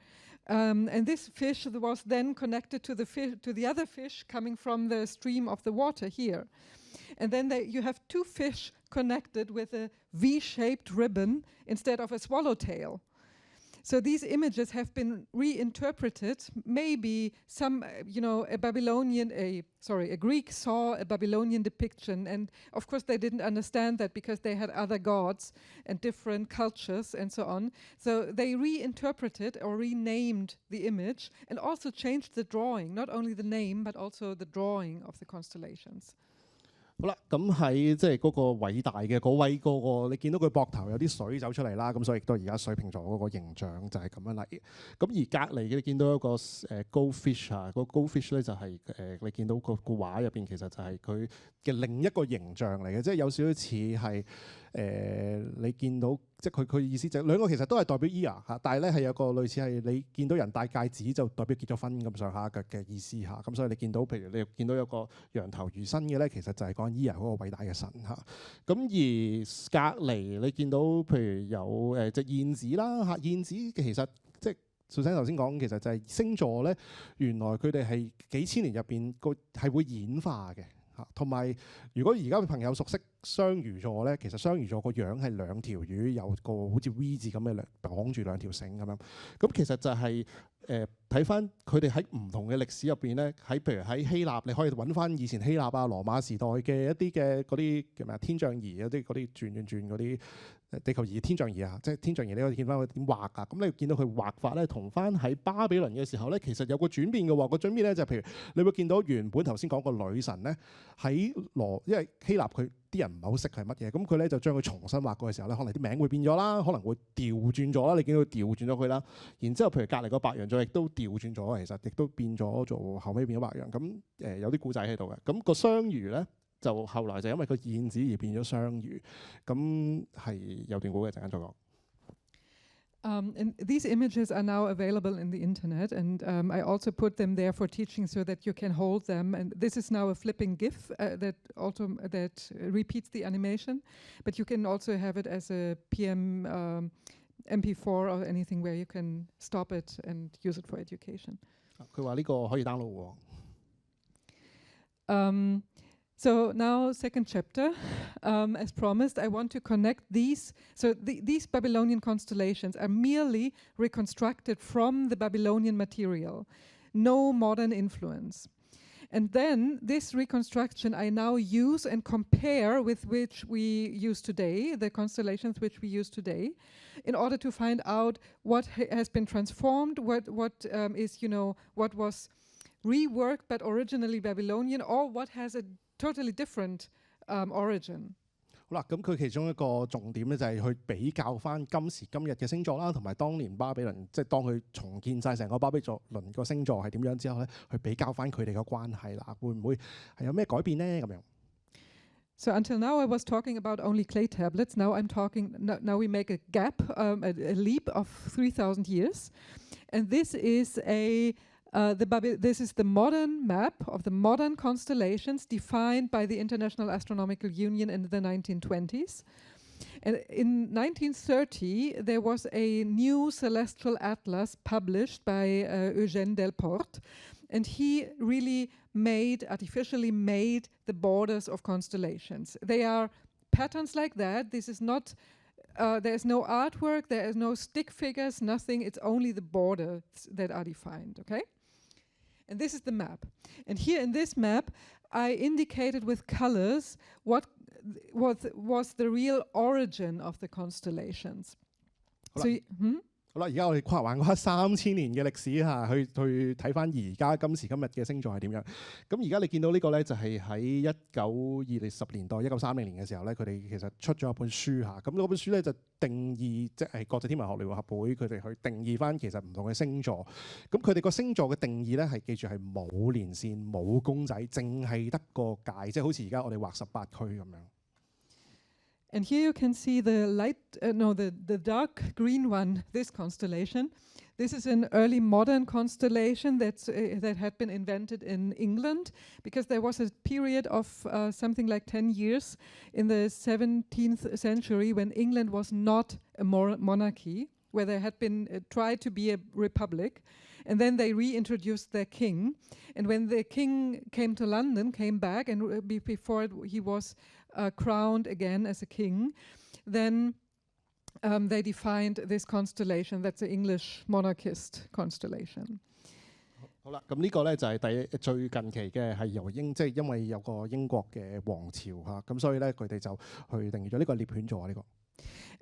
And this fish was then connected to the other fish coming from the stream of the water here. And then you have 2 fish connected with a V-shaped ribbon instead of a swallowtail. So these images have been reinterpreted. Maybe a Greek saw a Babylonian depiction, and of course they didn't understand that because they had other gods and different cultures and so on. So they reinterpreted or renamed the image and also changed the drawing, not only the name but also the drawing of the constellations. 好啦，咁喺即係嗰個偉大嘅嗰位嗰個，你見到佢膊頭有啲水走出嚟啦，咁所以亦都而家水瓶座嗰個形象就係咁樣嚟。咁而隔離嘅你見到一個goldfish 啊，個 goldfish 咧就係你見到個畫入邊其實就係佢嘅另一個形象嚟嘅，即係有少少似係你見到即係佢意思就兩個其實都係代表 Ea 嚇，但係咧係有個類似係你見到人戴戒指就代表結咗婚咁上下嘅意思嚇。咁所以你見到譬如你見到有個羊頭魚身嘅咧，其實就係講 Ea 嗰個偉大嘅神嚇。咁而隔離你見到譬如有隻燕子啦嚇，燕子其實即係小生頭先講，其實就係星座咧，原來佢哋係幾千年入邊個係會演化嘅。同埋，如果而家嘅朋友熟悉雙魚座咧，其實雙魚座個樣係兩條魚，有個好似 V 字咁嘅綁住兩條繩咁樣。咁其實就係睇翻佢哋喺唔同嘅歷史入邊咧，譬如喺希臘，你可以揾翻以前希臘啊、羅馬時代嘅一啲嘅嗰啲叫咩啊天象儀嗰啲轉嗰啲地球儀天象儀啊，即係天象儀你可以見翻佢點畫啊。咁你見到佢畫法咧，同翻喺巴比倫嘅時候咧，其實有個轉變嘅喎。個轉變咧就係譬如你會見到原本頭先講個女神咧喺因為希臘佢啲人唔係好識係乜嘢，咁佢咧就將佢重新畫過嘅時候咧，可能啲名會變咗啦，可能會調轉咗啦。你見到佢調轉咗佢啦，然之後譬如隔離個白羊座亦都調轉咗，其實亦都變咗做後尾變咗白羊。咁有啲故仔喺度嘅。咁個雙魚咧就後來就因為個燕子而變咗雙魚。咁係有段故嘅，陣間再講。And these images are now available in the internet, and I also put them there for teaching so that you can hold them. And this is now a flipping GIF that repeats the animation, but you can also have it as a PM MP4 or anything where you can stop it and use it for education. 佢話呢個可以 download 喎。So now, second chapter, as promised, I want to connect these. So these Babylonian constellations are merely reconstructed from the Babylonian material, no modern influence. And then this reconstruction I now use and compare with which we use today, the constellations which we use today, in order to find out what has been transformed, what is, what was reworked but originally Babylonian, or what has a totally different origin. 好啦，咁佢其中一個重點咧就係去比較翻今時今日嘅星座啦，同埋當年巴比倫，即係當佢重建晒成個巴比倫個星座係點樣之後咧，去比較翻佢哋嘅關係啦，會唔會係有咩改變咧？咁樣。So until now I was talking about only clay tablets. Now I'm talking. Now we make a gap, a leap of 3,000 years, and this is this is the modern map of the modern constellations defined by the International Astronomical Union in the 1920s. And in 1930, there was a new celestial atlas published by Eugène Delporte, and he really artificially made the borders of constellations. They are patterns like that. This is not, there is no artwork, there is no stick figures, nothing. It's only the borders that are defined, okay? And this is the map. And here in this map, I indicated with colors what was the real origin of the constellations. So, 好啦，而家我哋跨橫跨3000年嘅歷史嚇，去睇翻而家今時今日嘅星座係點樣。咁而家你見到呢個咧，就係喺1920年代、1930年嘅時候咧，佢哋其實出咗一本書嚇。咁嗰本書咧就定義，即係國際天文學聯合會佢哋去定義翻其實唔同嘅星座。咁佢哋個星座嘅定義咧係記住係冇連線、冇公仔，淨係得個界，即係好似而家我哋畫18區咁樣。And here you can see the the dark green one, this constellation. This is an early modern constellation that had been invented in England, because there was a period of something like 10 years in the 17th century when England was not a monarchy, where they had been tried to be a republic. And then they reintroduced their king. And when the king came to London, came back, and before he was crowned again as a king, then they defined this constellation. That's the English monarchist constellation. 好啦，咁呢個咧就係最近期嘅係由即係因為有個英國嘅王朝嚇，咁所以咧佢哋就去定義咗呢個獵犬座啊呢個。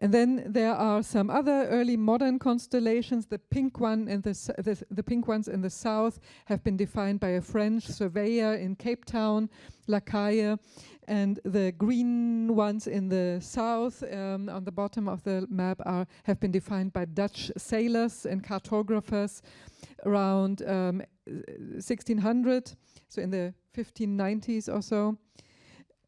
And then there are some other early modern constellations. The pink one and the pink ones in the south have been defined by a French surveyor in Cape Town, La Caille, and the green ones in the south on the bottom of the map have been defined by Dutch sailors and cartographers around 1600, so in the 1590s or so.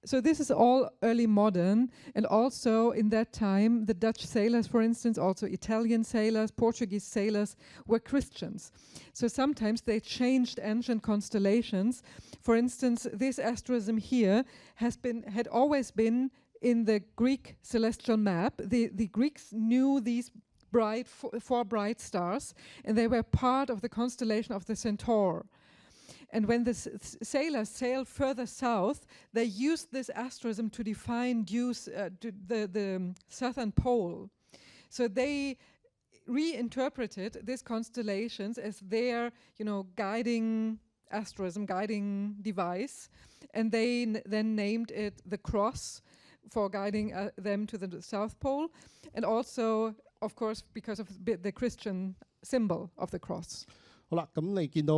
So this is all early modern, and also in that time the Dutch sailors, for instance, also Italian sailors, Portuguese sailors, were Christians. So sometimes they changed ancient constellations. For instance, this asterism here had always been in the Greek celestial map. The Greeks knew these four bright stars, and they were part of the constellation of the Centaur. And when the sailors sailed further south, they used this asterism to define the southern pole. So they reinterpreted these constellations as their, guiding asterism, guiding device, and they then named it the cross for guiding them to the South Pole, and also, of course, because of the Christian symbol of the cross. 好啦，咁你見到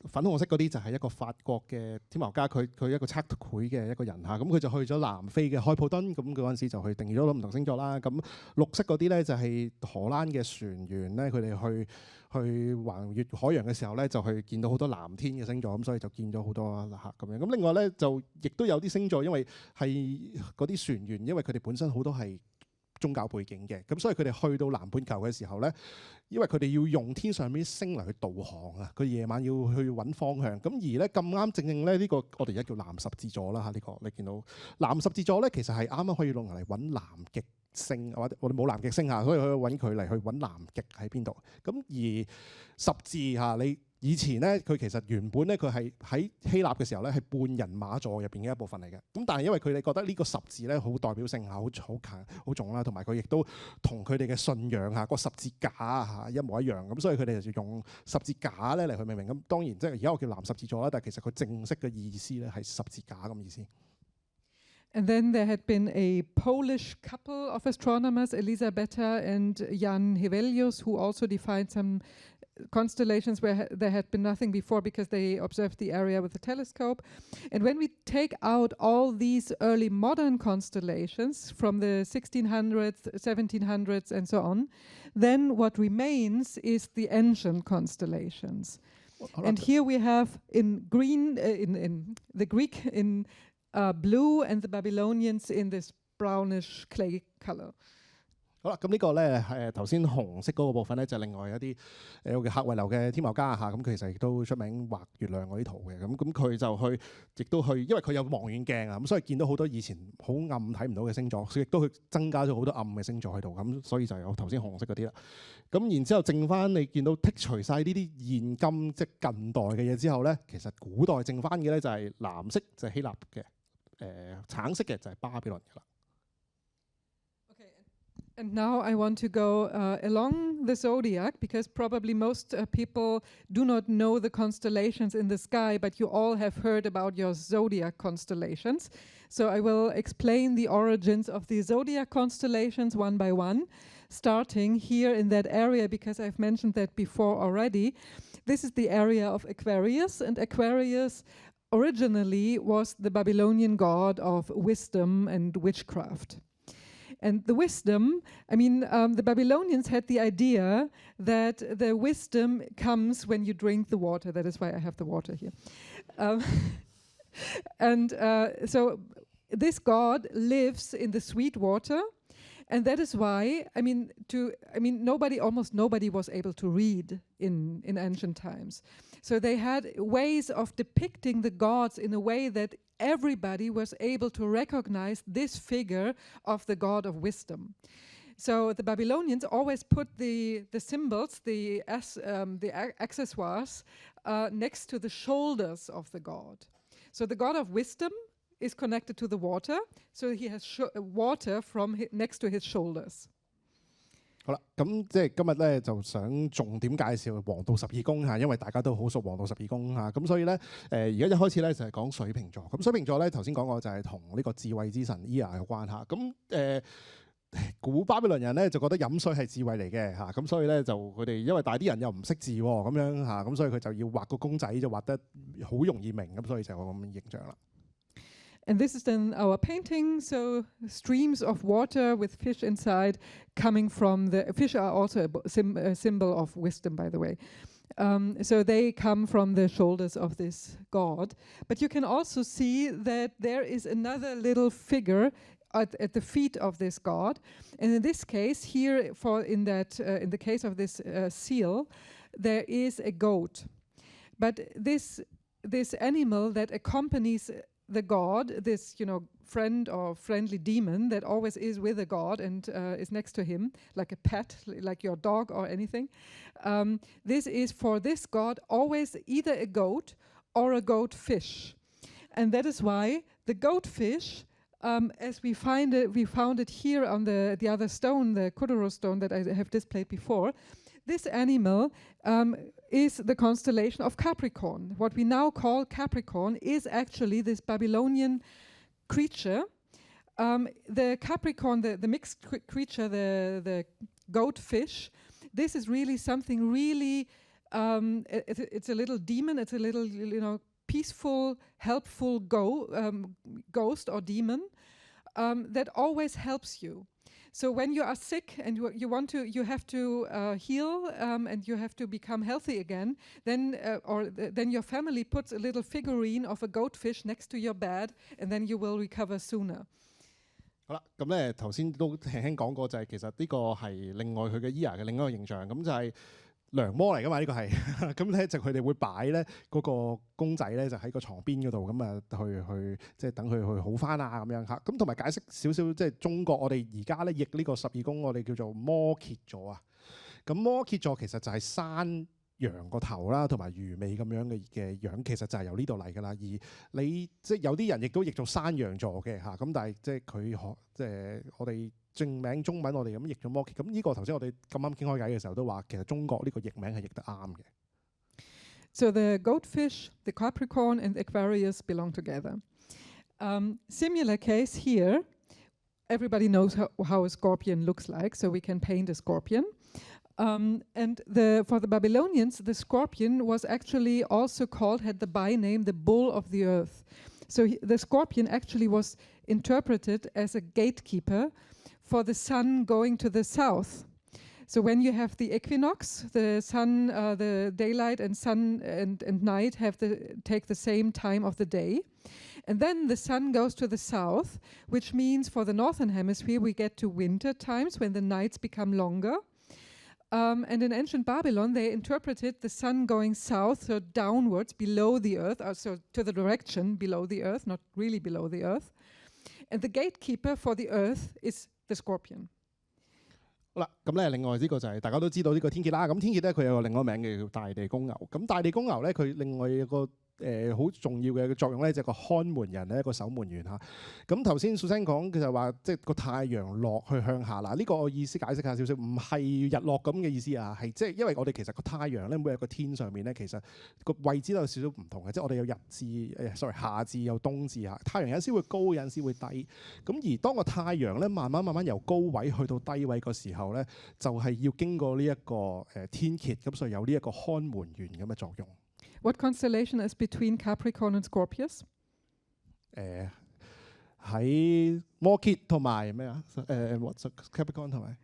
粉紅色嗰啲就係一個法國嘅天文學家，佢一個測繪嘅一個人嚇，咁佢就去咗南非嘅開普敦，咁佢嗰陣時就去定義咗唔同星座啦。咁綠色嗰啲咧就係荷蘭嘅船員咧，佢哋去橫越海洋嘅時候咧，就去見到好多藍天嘅星座，咁所以就見咗好多嚇咁樣。咁另外咧就亦都有啲星座，因為係嗰啲船員，因為佢哋本身好多係宗教背景嘅，咁所以佢哋去到南半球嘅時候咧，因為佢哋要用天上邊星嚟去導航啊，佢夜晚要去揾方向，咁而咧咁啱正咧呢個我哋而家叫南十字座啦嚇，呢個你見到南十字座咧其實係啱啱可以用嚟揾南極星，或者我哋冇南極星嚇，所以可以揾佢嚟去揾南極喺邊度。咁而十字嚇你。以前咧，佢其實原本咧，佢係喺希臘嘅時候咧，係半人馬座入邊嘅一部分嚟嘅。咁但係因為佢哋覺得呢個十字咧好代表性嚇，好強好重啦，同埋佢亦都同佢哋嘅信仰嚇個十字架嚇一模一樣。咁所以佢哋就用十字架咧嚟去命名。咁當然即係而家我叫南十字座啦，但係其實佢正式嘅意思咧係十字架咁意思。And then there had been a Polish couple of astronomers, Elisabetta and Jan Hevelius, who also defined some constellations where there had been nothing before because they observed the area with a telescope. And when we take out all these early modern constellations from the 1600s, 1700s and so on, then what remains is the ancient constellations. And here we have in green, in the Greek in blue and the Babylonians in this brownish clay color. 好啦，咁呢個咧係頭先紅色嗰個部分咧，就另外一啲有嘅客遺留嘅天文學家嚇，咁其實亦都出名畫月亮嗰啲圖嘅，咁佢就亦都去，因為佢有望遠鏡啊，咁所以見到好多以前好暗睇唔到嘅星座，所以亦都去增加咗好多暗嘅星座喺度，咁所以就有頭先紅色嗰啲啦。咁然之後剩翻你見到剔除晒呢啲現今即係近代嘅嘢之後咧，其實古代剩翻嘅咧就係藍色就係希臘嘅，橙色嘅就係巴比倫嘅啦。And now I want to go along the zodiac, because probably most people do not know the constellations in the sky, but you all have heard about your zodiac constellations. So I will explain the origins of the zodiac constellations one by one, starting here in that area, because I've mentioned that before already. This is the area of Aquarius, and Aquarius originally was the Babylonian god of wisdom and witchcraft. And the wisdom, the Babylonians had the idea that the wisdom comes when you drink the water. That is why I have the water here. So this god lives in the sweet water. And that is why, almost nobody was able to read in ancient times. So they had ways of depicting the gods in a way that everybody was able to recognize this figure of the god of wisdom. So the Babylonians always put the symbols, the accessoires, next to the shoulders of the god. So the god of wisdom is connected to the water, so he has water from next to his shoulders. 好啦，咁即係今日咧就想重點介紹黃道十二宮嚇，因為大家都好熟黃道十二宮嚇，咁所以咧而家一開始咧就係講水瓶座。咁水瓶座咧頭先講過就係同呢個智慧之神 Ea 有關嚇。咁古巴比倫人咧就覺得飲水係智慧嚟嘅嚇，咁所以咧就佢哋因為大啲人又唔識字喎咁樣嚇，咁所以佢就要畫個公仔就畫得好容易明，咁所以就有咁嘅形象啦。And this is then our painting, so streams of water with fish inside coming from the... Fish are also a symbol of wisdom, by the way. So they come from the shoulders of this god. But you can also see that there is another little figure at the feet of this god. And in this case, here in the case of this seal, there is a goat. But this animal that accompanies the god, this friend or friendly demon that always is with the god and is next to him, like a pet, like your dog or anything. This is for this god always either a goat or a goat fish. And that is why the goat fish as we found it here on the other stone, the Kuduro stone that I have displayed before. This animal is the constellation of Capricorn. What we now call Capricorn is actually this Babylonian creature. The Capricorn, the mixed creature, the goatfish, this is really something really, it's a little demon, it's a little, peaceful, helpful ghost or demon that always helps you. So when you are sick and you have to heal and you have to become healthy again, then then your family puts a little figurine of a goatfish next to your bed, and then you will recover sooner. 好啦，咁咧頭先都輕輕講過，就係其實呢個係另外佢嘅 Ea 嘅另一個形象，咁就係良魔嚟噶嘛，呢個係咁咧就佢哋會擺咧嗰個公仔咧就喺個床邊嗰度，咁啊去即係等佢去好翻啊咁樣嚇。咁同埋解釋少少即係中國我哋而家咧譯呢個12宮我哋叫做摩羯座啊。咁摩羯座其實就係山羊個頭啦，同埋魚尾咁樣嘅樣，其實就係由呢度嚟㗎啦。而你即係有啲人亦都譯做山羊座嘅嚇，咁但係即係佢即係我哋正名中文我哋咁譯咗摩羯。咁呢個頭先我哋咁啱傾開偈嘅時候都話，其實中國呢個譯名係譯得啱嘅。So the goatfish, the Capricorn and Aquarius belong together. Similar case here. Everybody knows how a scorpion looks like, so we can paint a scorpion. And for the Babylonians, the scorpion was actually also had the byname the bull of the earth. So the scorpion actually was interpreted as a gatekeeper for the sun going to the south. So when you have the equinox, the sun, the daylight and sun and night take the same time of the day. And then the sun goes to the south, which means for the northern hemisphere we get to winter times when the nights become longer. And in ancient Babylon, they interpreted the sun going south, so downwards, below the earth, so to the direction below the earth, not really below the earth. And the gatekeeper for the earth is the scorpion. 好啦，咁咧另外呢個就係大家都知道呢個天蠍啦。咁天蠍咧佢有個另外一名嘅叫大地公牛。咁大地公牛咧佢另外有個好重要嘅作用咧就係個看門人咧，一個守門員嚇。咁頭先蘇生講佢就話即係個太陽落去向下嗱，呢個我意思解釋下少少，唔係日落咁嘅意思啊，係即係因為我哋其實個太陽咧每日個天上面咧其實個位置都有少少唔同嘅，即係我哋有日至夏至有冬至嚇。太陽有陣時會高，有陣時會低。咁而當個太陽咧慢慢由高位去到低位個時候咧，就係要經過呢一個天蠍，咁所以有呢一個看門員咁嘅作用。What constellation is between Capricorn and Scorpius? 喺摩羯同埋咩啊？Capricorn 同埋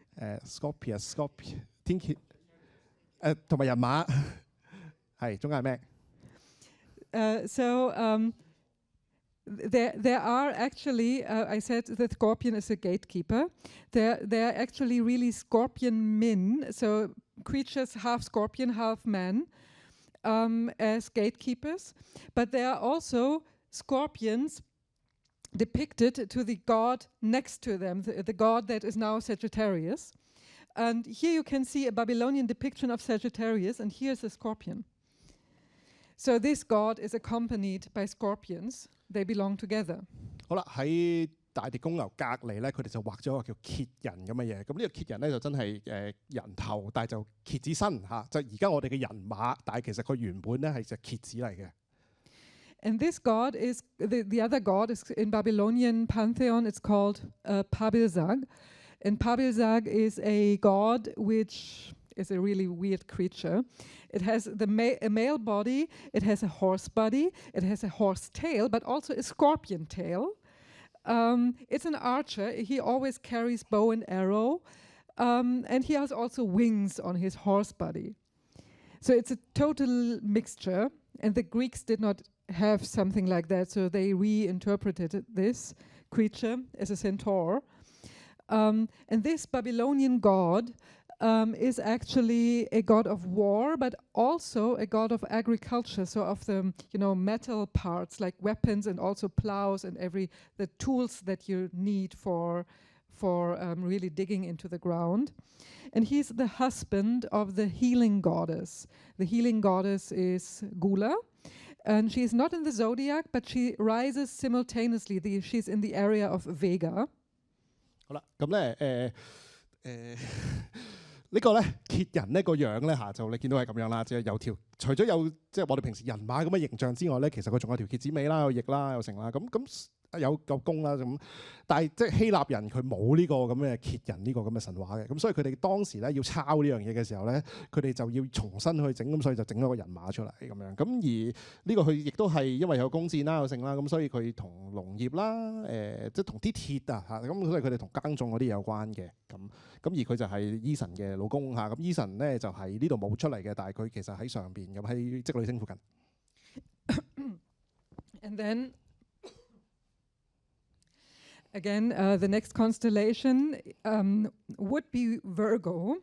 Scorpius 天蠍同埋人馬係中間係咩？There are actually, I said the scorpion is a gatekeeper. There are actually really scorpion men, so creatures half scorpion, half man. As gatekeepers, but there are also scorpions depicted to the god next to them, the god that is now Sagittarius. And here you can see a Babylonian depiction of Sagittarius, and here's a scorpion. So this god is accompanied by scorpions. They belong together. 好啦，喺大地公牛隔離咧，佢哋就畫咗一個叫蠍人咁嘅嘢。咁呢個蠍人咧就真係人頭，但係就蠍子身嚇。就而家我哋嘅人馬，但係其實佢原本咧係隻蠍子嚟嘅。And this god is the other god is in Babylonian pantheon. It's called Pabilsag, and Pabilsag is a god which is a really weird creature. It has a male body. It has a horse body. It has a horse tail, but also a scorpion tail. It's an archer. He always carries bow and arrow, and he has also wings on his horse body. So it's a total mixture, and the Greeks did not have something like that, so they reinterpreted this creature as a centaur. And this Babylonian god is actually a god of war, but also a god of agriculture, so of the metal parts like weapons and also ploughs and the tools that you need for really digging into the ground. And he's the husband of the healing goddess. The healing goddess is Gula, And she's not in the zodiac, but she rises simultaneously. She's in the area of Vega. 好啦，咁咧呢個咧蠍人呢個樣咧嚇，就你見到係咁樣啦，即係有條除咗有即係我哋平時人馬咁嘅形象之外咧，其實佢仲有條蠍子尾啦，有翼啦，有成啦，咁有弓啦咁，但係即係希臘人佢冇呢個咁嘅蠍人呢個咁嘅神話嘅，咁所以佢哋當時咧要抄呢樣嘢嘅時候咧，佢哋就要重新去整，咁所以就整咗個人馬出嚟咁樣。咁而呢個佢亦都係因為有弓箭啦、有成啦，咁所以佢同農業啦、即係同啲鐵啊嚇，咁所以佢哋同耕種嗰啲有關嘅。咁而佢就係伊神嘅老公嚇，咁伊神咧就係呢度冇出嚟嘅，但係佢其實喺上邊咁喺織女星附近。And then again, the next constellation would be Virgo,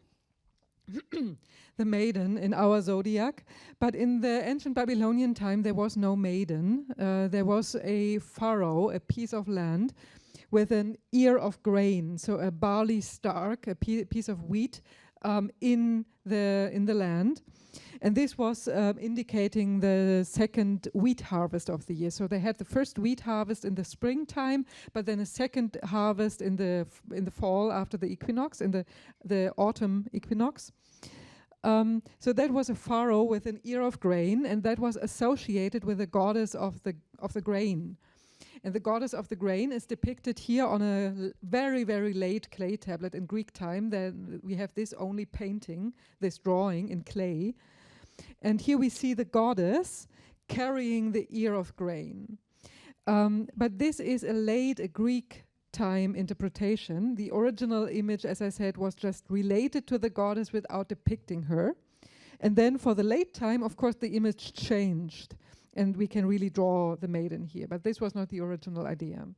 the maiden in our zodiac. But in the ancient Babylonian time, there was no maiden. There was a furrow, a piece of land, with an ear of grain, so a barley stalk, a piece of wheat in the land. And this was indicating the second wheat harvest of the year. So they had the first wheat harvest in the springtime, but then a second harvest in the fall after the equinox, in the autumn equinox. So that was a furrow with an ear of grain, and that was associated with the goddess of the grain. And the goddess of the grain is depicted here on a very, very late clay tablet in Greek time. Then we have this only painting, this drawing in clay. And here we see the goddess carrying the ear of grain. But this is a Greek time interpretation. The original image, as I said, was just related to the goddess without depicting her. And then for the late time, of course, the image changed. And we can really draw the maiden here. But this was not the original idea.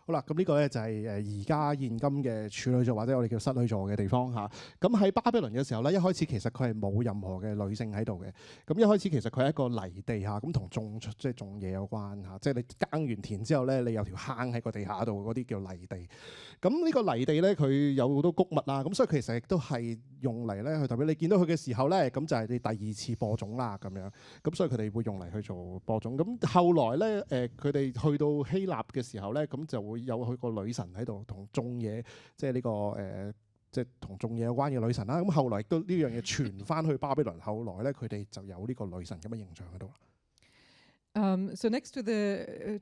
好啦，咁呢個咧就係而家現今嘅處女座或者我哋叫室女座嘅地方嚇。咁喺巴比倫嘅時候咧，一開始其實佢係冇任何嘅女性喺度嘅。咁一開始其實佢係一個泥地嚇，咁同種嘢有關嚇。即係你耕完田之後咧，你有條坑喺個地下度，嗰啲叫泥地。咁呢個泥地咧，佢有好多穀物啦，咁所以其實亦都係用嚟咧去代表你見到佢嘅時候咧，咁就係你第二次播種啦咁樣。咁所以佢哋會用嚟去做播種。咁後來咧佢哋去到希臘嘅時候咧，咁就會有佢個女神喺度同種嘢，即係呢個即係同種嘢有關嘅女神啦。咁後來亦都呢樣嘢傳翻去巴比倫，後來咧佢哋就有呢個女神咁嘅形象喺度啦。So next to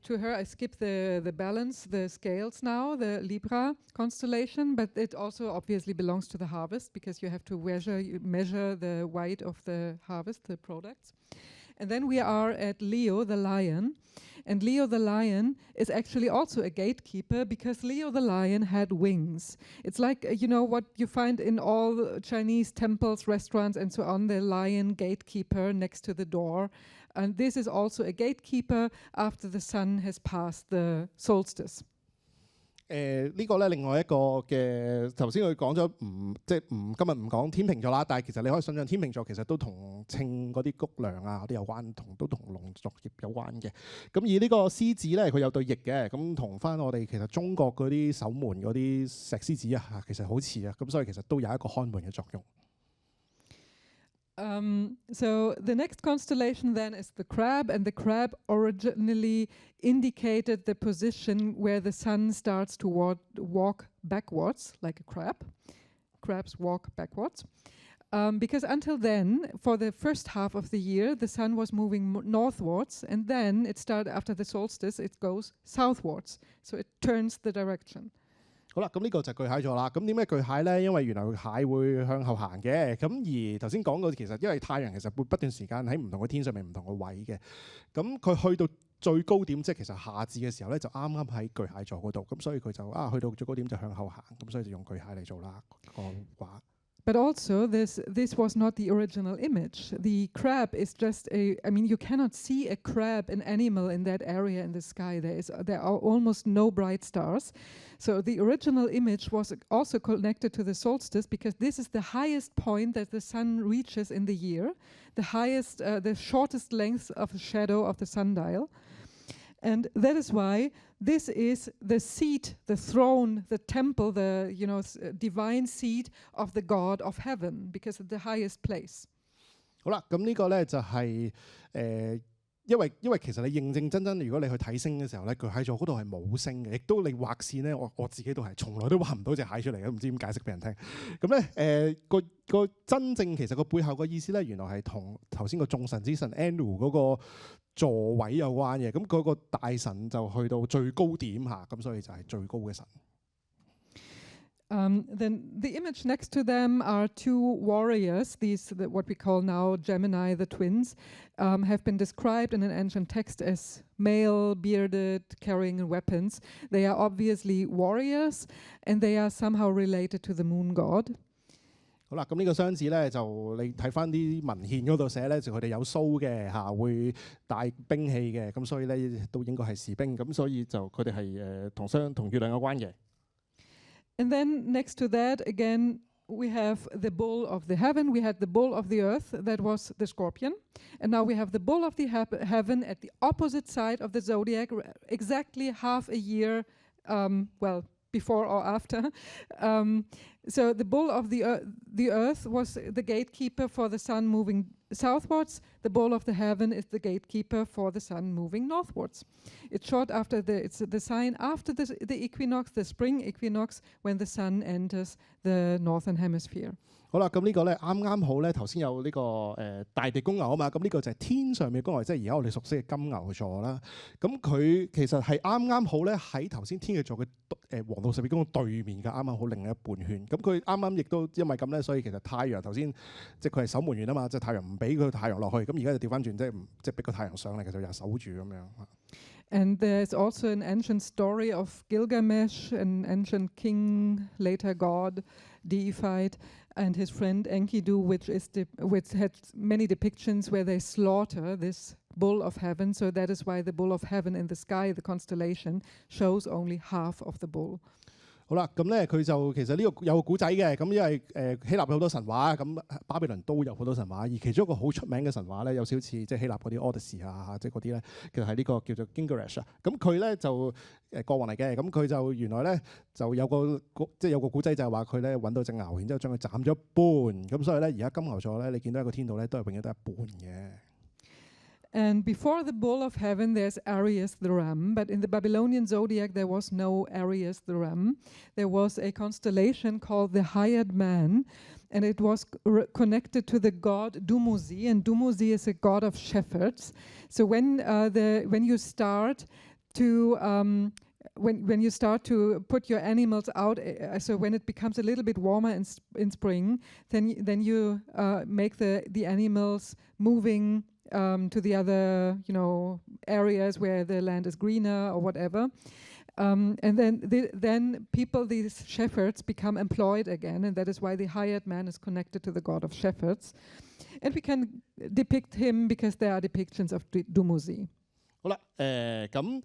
to her, I skip the balance, the scales now, the Libra constellation, but it also obviously belongs to the harvest because you have to measure the weight of the harvest, the products. And then we are at Leo, the lion. And Leo the lion is actually also a gatekeeper because Leo the lion had wings. It's like, what you find in all Chinese temples, restaurants, and so on, the lion gatekeeper next to the door. And this is also a gatekeeper after the sun has passed the solstice. 呢個咧另外一個嘅頭先佢講咗今日唔講天秤座啦，但係其實你可以想象天秤座其實都同稱嗰啲谷糧啊嗰啲有關，都同農作業有關嘅。咁而呢個獅子咧佢有對翼嘅，咁同翻我哋其實中國嗰啲守門嗰啲石獅子啊，其實好似啊，咁所以其實都有一個看門嘅作用。So the next constellation then is the crab, and the crab originally indicated the position where the sun starts to walk backwards, like a crab. Crabs walk backwards. Because until then, for the first half of the year, the sun was moving northwards, and then it started after the solstice, it goes southwards. So it turns the direction. 好啦，咁呢個就係巨蟹座啦。咁點解巨蟹咧？因為原來蟹會向後行嘅。咁而頭先講到其實因為太陽其實會不斷時間喺唔同嘅天上面唔同嘅位嘅。咁佢去到最高點，即係其實夏至嘅時候咧，就啱啱喺巨蟹座嗰度。咁所以佢就去到最高點就向後行。咁所以就用巨蟹嚟做啦個畫。But also, this was not the original image. The crab is just you cannot see a crab, an animal in that area in the sky. There are almost no bright stars. So the original image was also connected to the solstice because this is the highest point that the sun reaches in the year, the shortest length of the shadow of the sundial. And that is why this is the seat, the throne, the temple, the divine seat of the God of heaven, because it's the highest place. 好啦，咁呢個咧就係因為其實你認認真真，如果你去睇星嘅時候咧，巨蟹座嗰度係冇星嘅，亦都你畫線咧，我自己都係從來都畫唔到隻蟹出嚟嘅，唔知點解釋俾人聽。咁咧個真正其實個背後個意思咧，原來係同頭先個眾神之神 Anu 嗰個座位有關嘅。咁嗰個大神就去到最高點嚇，咁所以就係最高嘅神。Then the image next to them are two warriors. These, what we call now Gemini, the twins, have been described in an ancient text as male, bearded, carrying weapons. They are obviously warriors, and they are somehow related to the moon god. 好啦，咁呢個雙子咧，就你睇翻啲文獻嗰度寫咧，就佢哋有鬚嘅嚇，會帶兵器嘅，咁所以咧都應該係士兵，咁所以就佢哋係同月亮有關嘅。And then next to that, again, we have the bull of the heaven. We had the bull of the earth, that was the scorpion. And now we have the bull of the heaven at the opposite side of the zodiac, exactly half a year, before or after. So the bull of the earth was the gatekeeper for the sun moving southwards. The bull of the heaven is the gatekeeper for the sun moving northwards. It's short after it's the sign after the equinox, the spring equinox, when the sun enters the northern hemisphere. 好啦，咁呢個咧啱啱好咧，頭先有呢個大地公牛啊嘛，咁呢個就係天上面公牛，即係而家我哋熟悉嘅金牛座啦。咁佢其實係啱啱好咧喺頭先天蠍座嘅黃道十二宮對面嘅，啱啱好另一半圈。咁佢啱啱亦都因為咁咧，所以其實太陽頭先即係佢係守門員啊嘛，即係太陽唔俾佢太陽落去，咁而家就調翻轉，即係俾個太陽上嚟，其實又守住咁樣。And there's also an ancient story of Gilgamesh, an ancient king, later god, deified, and his friend Enkidu, which had many depictions where they slaughter this bull of heaven. So that is why the bull of heaven in the sky, the constellation, shows only half of the bull. 好啦，咁咧佢就其實呢個有個古仔嘅，咁因為希臘有好多神話，咁巴比倫都有好多神話，而其中一個好出名嘅神話咧，有少少似即係希臘嗰啲 Odyssey 啊，即係嗰啲咧，其實係呢個叫做 Gilgamesh 啊。咁佢咧就國王嚟嘅，咁佢就原來咧就有個古仔就係話佢咧揾到隻牛，然之後將佢斬咗一半，咁所以咧而家金牛座咧，你見到一個天度咧都係永遠得一半嘅。And before the bull of heaven, there's Aries the ram. But in the Babylonian zodiac, there was no Aries the ram. There was a constellation called the Hired Man, and it was connected to the god Dumuzi. And Dumuzi is a god of shepherds. So when you start to when you start to put your animals out, so when it becomes a little bit warmer in spring, then you make the animals moving to the other, areas where the land is greener or whatever. And then these shepherds become employed again, and that is why the hired man is connected to the god of shepherds. And we can depict him because there are depictions of Dumuzi. 好啦，咁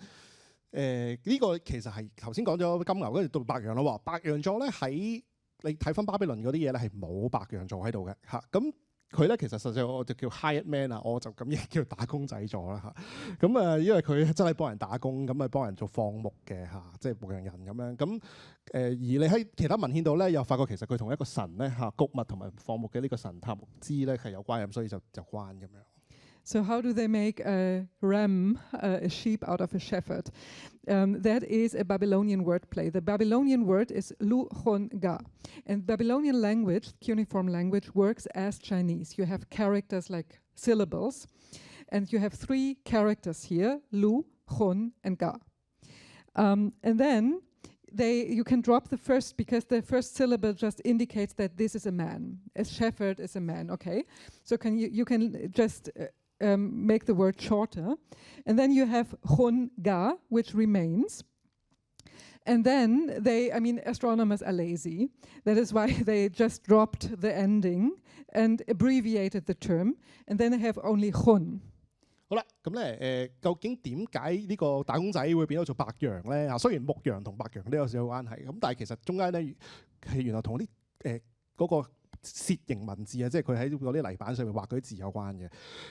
呢個其實係頭先講咗金牛，跟住到白羊咯喎。白羊座咧喺你睇翻巴比倫嗰啲嘢咧係冇白羊座喺度嘅嚇，咁。佢咧其實實際我就叫 hired man 啊，我就咁樣叫打工仔座啦嚇。咁因為佢真係幫人打工，咁咪幫人做放牧嘅嚇，即係牧羊人咁樣。咁而你喺其他文獻度咧，又發覺其實佢同一個神咧嚇，谷物同埋放牧嘅呢個神塔木茲咧係有關咁，所以就關咁樣。So how do they make a ram, a sheep, out of a shepherd? That is a Babylonian wordplay. The Babylonian word is lu-hon-ga. And Babylonian language, cuneiform language, works as Chinese. You have characters like syllables. And you have three characters here, lu, hon, and ga. And then you can drop the first, because the first syllable just indicates that this is a man. A shepherd is a man, okay? So you can just make the word shorter. And then you have hon-ga, which remains. And then astronomers are lazy. That is why they just dropped the ending and abbreviated the term. And then they have only hon. 好啦，咁咧究竟點解呢個打工仔會變咗做白羊咧？啊，雖然牧羊同白羊都有少少關係，咁但係其實中間咧係原來同啲嗰個楔形文字啊，即係佢喺嗰啲泥板上面畫嗰啲字有關嘅。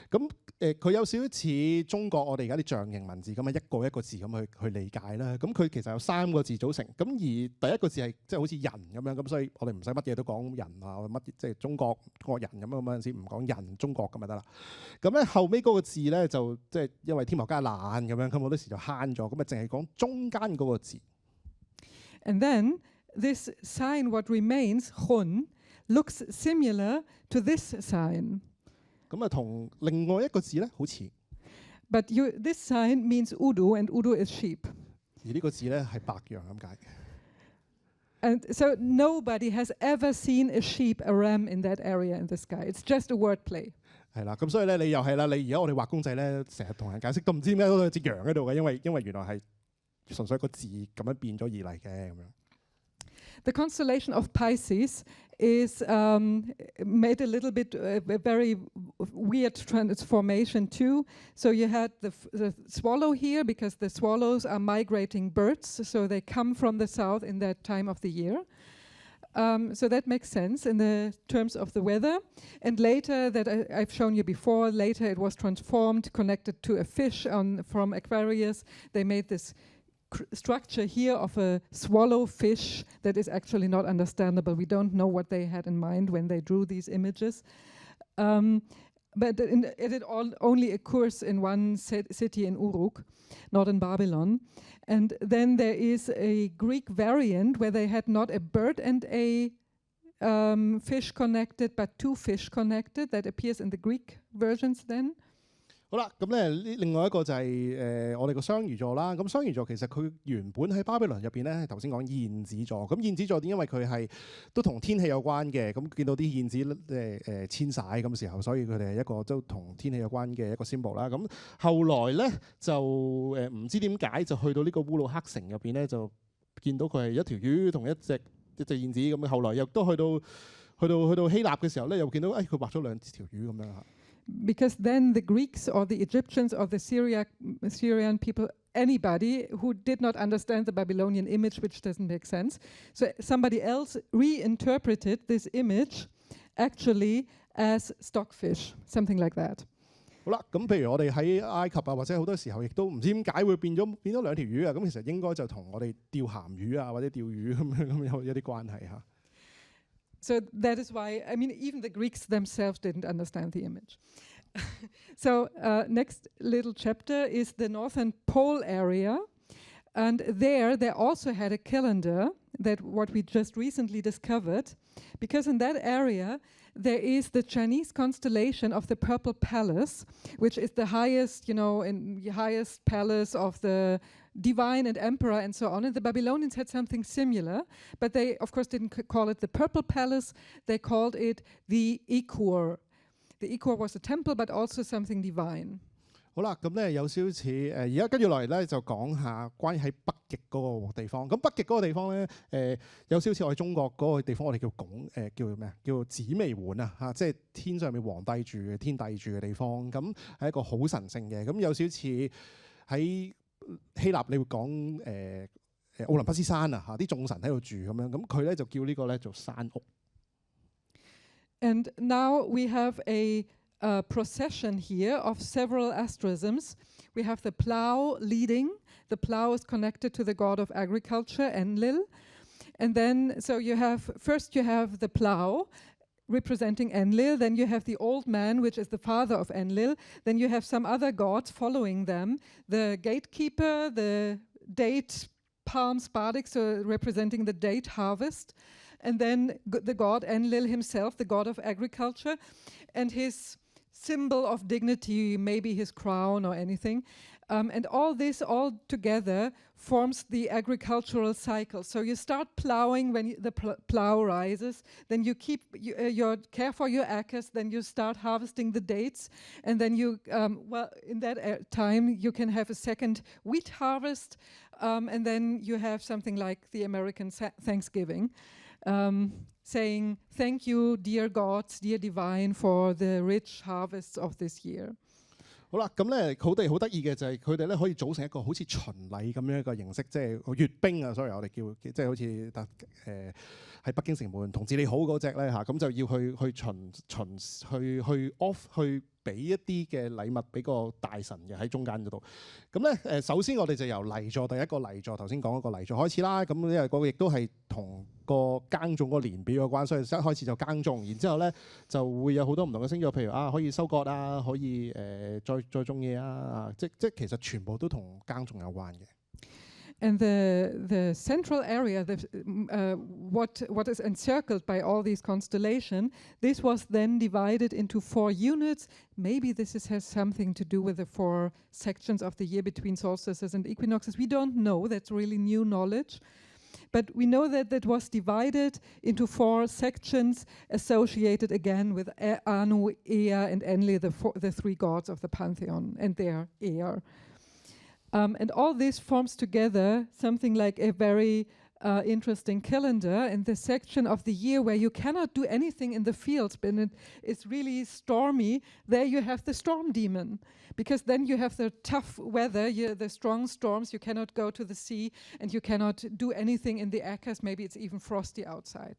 咁佢有少少似中國我哋而家啲象形文字咁啊，一個一個字咁去理解啦。咁佢其實有3個字組成，咁而第一個字係即係好似人咁樣，咁所以我哋唔使乜嘢都講人啊，乜即係中國人咁樣，嗰陣時唔講人中國咁就得啦。咁咧後尾嗰個字咧就即係因為天學家懶咁樣，咁好多時就慳咗，咁啊淨係講中間嗰個字。And then this sign, what remains, Hun, looks similar to this sign. 咁啊同另外一個字咧好似。But this sign means Udu, and Udu is sheep. 而呢個字咧係白羊咁解。And so nobody has ever seen a sheep, a ram in that area in the sky. It's just a wordplay. 係啦，咁所以咧你又係啦，你而家我哋畫公仔咧，成日同人解釋都唔知點解嗰度有隻羊喺度嘅，因為原來係純粹個字咁樣變咗而嚟嘅咁樣。The constellation of Pisces is made a little bit a very weird transformation too. So you had the swallow here because the swallows are migrating birds, so they come from the south in that time of the year. So that makes sense in the terms of the weather. And later, that I've shown you before, later it was transformed, connected to a fish from Aquarius. They made this structure here of a swallow fish that is actually not understandable. We don't know what they had in mind when they drew these images. But it only occurs in one city in Uruk, not in Babylon. And then there is a Greek variant where they had not a bird and a fish connected, but 2 fish connected. That appears in the Greek versions then. 好啦，咁咧另外一個就係我哋個雙魚座啦。咁雙魚座其實佢原本喺巴比倫入邊咧，頭先講燕子座。咁燕子座點？因為佢係都同天氣有關嘅。咁見到啲燕子遷徙咁時候，所以佢哋係一個都同天氣有關嘅一個 symbol 啦。咁後來咧就唔知點解就去到呢個烏魯克城入邊咧，就見到佢係一條魚同一隻燕子咁。後來又都去到希臘嘅時候咧，又見到佢畫咗2條魚咁樣嚇。Because then the Greeks or the Egyptians or the Syrian people, anybody who did not understand the Babylonian image, which doesn't make sense, so somebody else reinterpreted this image actually as stockfish, something like that. 好啦，咁譬如我哋喺埃及啊，或者好多時候亦都唔知點解會變咗2條魚啊，咁其實應該就同我哋釣鹹魚啊或者釣魚咁有啲關係嚇。So that is why, I mean, even the Greeks themselves didn't understand the image. So next little chapter is the northern pole area. And there they also had a calendar, that what we just recently discovered. Because in that area, there is the Chinese constellation of the Purple Palace, which is the highest, highest palace of the divine and emperor and so on. And the Babylonians had something similar, but they, of course, didn't call it the Purple Palace. They called it the Equor. The Equor was a temple, but also something divine. 好啦，咁咧有少少似而家跟住落嚟咧就講下關於喺北極嗰個地方。咁北極嗰個地方咧有少少似我哋中國嗰個地方，我哋叫咩啊？叫紫微垣啊嚇，即係天上面皇帝住嘅、天帝住嘅地方。咁係一個好神聖嘅。咁有少少似喺希臘，你會講奧林匹斯山啊嚇，啲眾神喺度住咁樣。咁佢咧就叫呢個咧做山屋。And now we have a procession here of several asterisms. We have the Plough leading. The Plough is connected to the god of agriculture, Enlil. And then, so you have the Plough representing Enlil. Then you have the old man, which is the father of Enlil. Then you have some other gods following them. The gatekeeper, the date palm spadix, so representing the date harvest. And then the god Enlil himself, the god of agriculture, and his symbol of dignity, maybe his crown or anything. And all this all together forms the agricultural cycle. So you start plowing when the plow rises, then you keep your care for your acres, then you start harvesting the dates, and then you, in that time you can have a second wheat harvest, and then you have something like the American Thanksgiving. Saying, thank you, dear gods, dear divine, for the rich harvests of this year. 好啦，咁咧好得意嘅就係佢哋咧可以組成一個好似巡禮咁樣一個形式，即係閱兵啊 ，sorry， 我哋叫即係好似喺北京城門同治你好嗰隻咧嚇，咁就要去 off 去俾一啲嘅禮物俾個大神嘅喺中間嗰度。咁咧首先我哋就由泥座第一個泥座頭先講嗰個泥座開始啦。咁因為嗰個亦都係同個耕種嗰個年表有關，所以一開始就耕種，然之後咧就會有好多唔同嘅星座，譬如可以收割啊，可以再種嘢啊，即其實全部都同耕種有關嘅。And the central area, what is encircled by all these constellations, this was then divided into 4 units. Maybe this has something to do with the 4 sections of the year between solstices and equinoxes. We don't know. That's really new knowledge. But we know that that was divided into 4 sections associated again with Anu, Ea, and Enlil, the 3 gods of the pantheon and their heir. And all this forms together something like a very interesting calendar, and the section of the year where you cannot do anything in the fields, but it's really stormy. There you have the storm demon, because then you have the tough weather, the strong storms, you cannot go to the sea, and you cannot do anything in the acres. Maybe it's even frosty outside.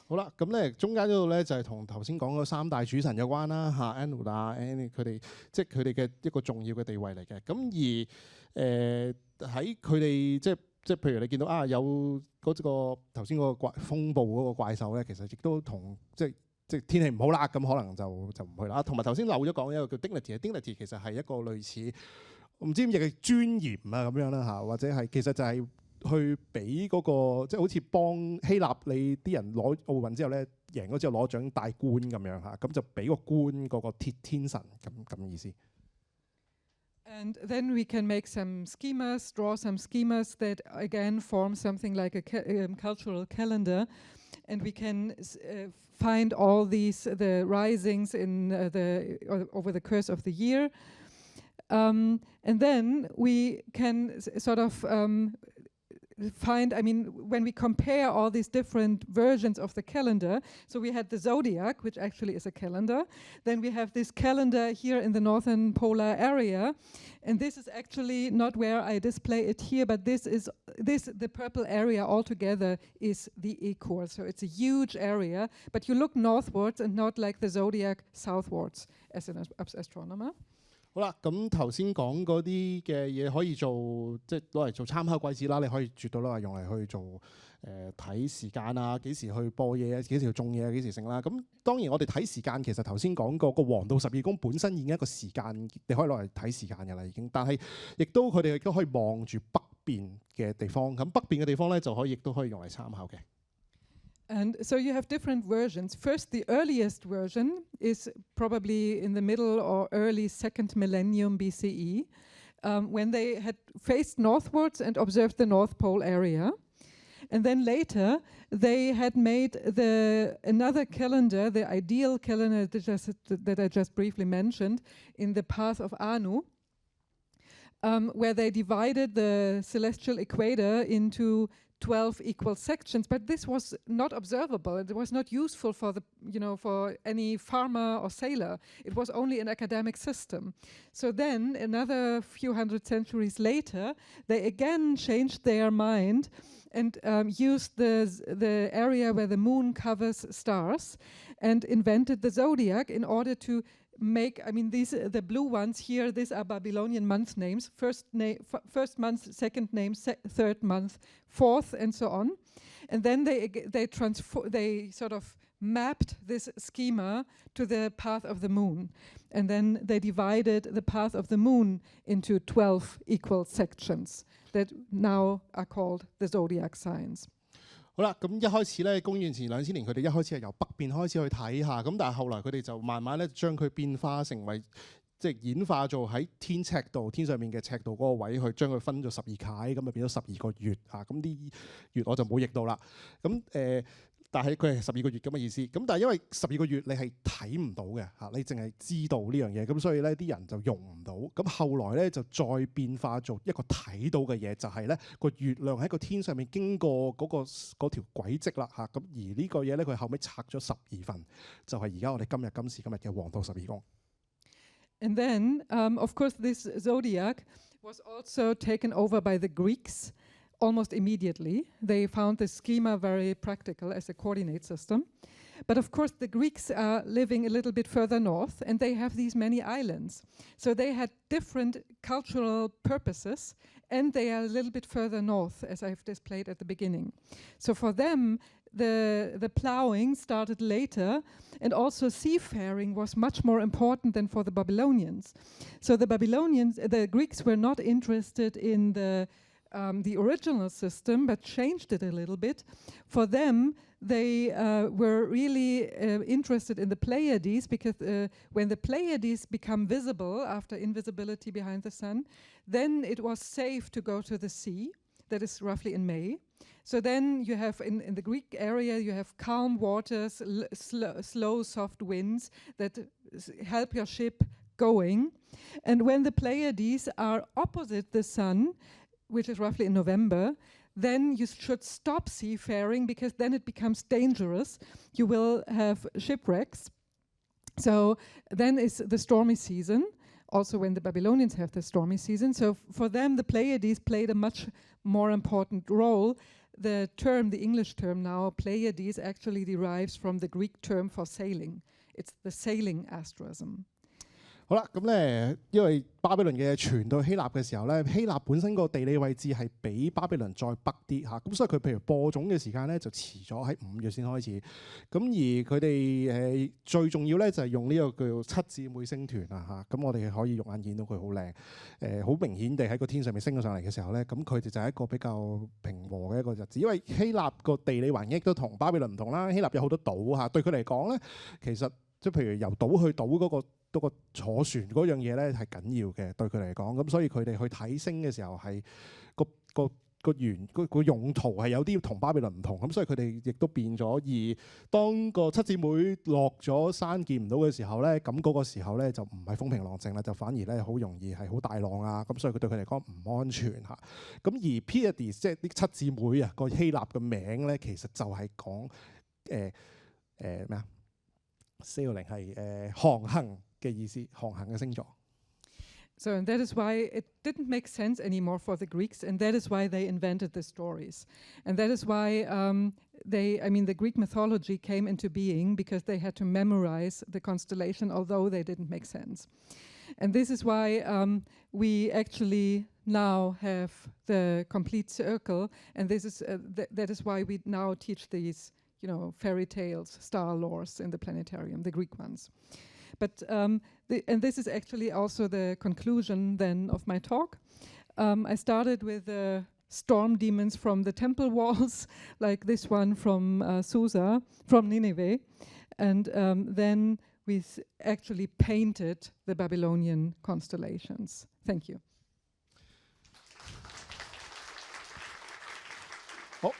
好啦，咁咧中間嗰度咧就係同頭先講嗰3大主神有關啦嚇 ，Anu 啊 ，Enlil 佢哋即係佢哋嘅一個重要嘅地位嚟嘅。咁而喺佢哋即係譬如你見到有嗰個頭先嗰個風暴嗰個怪獸咧，其實亦都同即係天氣唔好啦，咁可能就唔去啦。同埋頭先漏咗講一個叫 dignity 其實係一個類似唔知點譯嘅尊嚴啊咁樣啦嚇，或者係其實就係去俾嗰個即係好似幫希臘你啲人攞奧運之後咧贏咗之後攞獎戴冠咁樣嚇，咁就俾個冠嗰個天神咁意思。And then we can make some schemas, draw some schemas that again form something like a cultural calendar, and we can find all the risings in over the course of the year, and then we can sort of find, when we compare all these different versions of the calendar, so we had the zodiac, which actually is a calendar, then we have this calendar here in the northern polar area, and this is actually not where I display it here, but the purple area altogether is the equal, so it's a huge area, but you look northwards and not like the zodiac southwards as an astronomer. 好啦，咁頭先講嗰啲嘅嘢可以做，即係攞嚟做參考季節啦。你可以絕對攞嚟用嚟去做睇時間啊，幾時去播嘢啊，幾時去種嘢啊，幾時成啦。咁當然我哋睇時間，其實頭先講過個黃道12宮本身已經一個時間，你可以攞嚟睇時間嘅啦已經。但係佢哋亦都可以望住北邊嘅地方，咁北邊嘅地方咧就亦都可以用嚟參考嘅。And so you have different versions. First, the earliest version is probably in the middle or early 2nd millennium BCE, when they had faced northwards and observed the North Pole area. And then later, they had made another calendar, the ideal calendar that I just briefly mentioned, in the path of Anu, where they divided the celestial equator into 12 equal sections, but this was not observable. It was not useful for for any farmer or sailor. It was only an academic system. So then, another few hundred centuries later, they again changed their mind and used the area where the moon covers stars and invented the zodiac in order to make, the blue ones here, these are Babylonian month names, first month, second name, third month, fourth, and so on. And then they sort of mapped this schema to the path of the moon. And then they divided the path of the moon into 12 equal sections that now are called the zodiac signs. 好啦，咁一開始咧，公元前2000年，佢哋一開始係由北邊開始去睇下，咁但係後來佢哋就慢慢咧將佢變化成為，即係演化做喺天上面嘅赤道嗰個位去將佢分咗12階，咁就變咗12個月嚇。咁啲月我就冇譯到啦。咁但係佢係12個月咁嘅意思。咁但係因為12個月你係睇唔到嘅嚇，你淨係知道呢樣嘢，咁所以咧啲人就用唔到。咁後來咧就再變化做一個睇到嘅嘢，就係咧個月亮喺個天上面經過嗰條軌跡啦嚇。咁而呢個嘢咧佢後尾拆咗12份，就係而家我哋今時今日嘅黃道12宮。And then, of course, this zodiac was also taken over by the Greeks almost immediately. They found the schema very practical as a coordinate system. But of course, the Greeks are living a little bit further north, and they have these many islands. So they had different cultural purposes, and they are a little bit further north, as I've displayed at the beginning. So for them, the ploughing started later, and also seafaring was much more important than for the Babylonians. So the Greeks were not interested in the original system, but changed it a little bit. For them, they were really interested in the Pleiades, because when the Pleiades become visible after invisibility behind the sun, then it was safe to go to the sea. That is roughly in May. So then you have, in the Greek area, you have calm waters, slow, soft winds that help your ship going. And when the Pleiades are opposite the sun, which is roughly in November, then you should stop seafaring, because then it becomes dangerous. You will have shipwrecks. So then is the stormy season, also when the Babylonians have the stormy season. So for them, the Pleiades played a much more important role. The English term now, Pleiades, actually derives from the Greek term for sailing. It's the sailing asterism. 好啦，咁咧，因為巴比倫嘅傳到希臘嘅時候咧，希臘本身個地理位置係比巴比倫再北啲嚇，咁所以佢譬如播種嘅時間咧就遲咗喺5月先開始，咁而佢哋最重要咧就係用呢個叫七姊妹星團啊嚇，咁我哋可以肉眼見到佢好靚，好明顯地喺個天上面升咗上嚟嘅時候咧，咁佢哋就係一個比較平和嘅一個日子，因為希臘個地理環境都同巴比倫唔同啦，希臘有好多島嚇，對佢嚟講咧，其實即係譬如由島去島嗰個坐船嗰樣嘢咧係緊要嘅，對佢嚟講，咁所以佢哋去睇星嘅時候係個用途係有啲同巴比倫唔同，咁所以佢哋亦都變咗。而當個七姊妹落咗山見唔到嘅時候咧，咁嗰個時候咧就唔係風平浪靜啦，就反而咧好容易係好大浪啊，咁所以佢對佢嚟講唔安全嚇。咁而 Pleiades 即係啲七姊妹啊，個希臘嘅名咧其實就係講咩啊？sailing 係航行嘅意思，航行嘅星座。So and that is why it didn't make sense anymore for the Greeks, and that is why they invented the stories. And that is why the Greek mythology came into being, because they had to memorize the constellation, although they didn't make sense. And this is why we actually now have the complete circle, and this is that is why we now teach these, fairy tales, star lores in the planetarium, the Greek ones. But and this is actually also the conclusion then of my talk. I started with storm demons from the temple walls, like this one from Susa, from Nineveh, and then we actually painted the Babylonian constellations. Thank you. 好，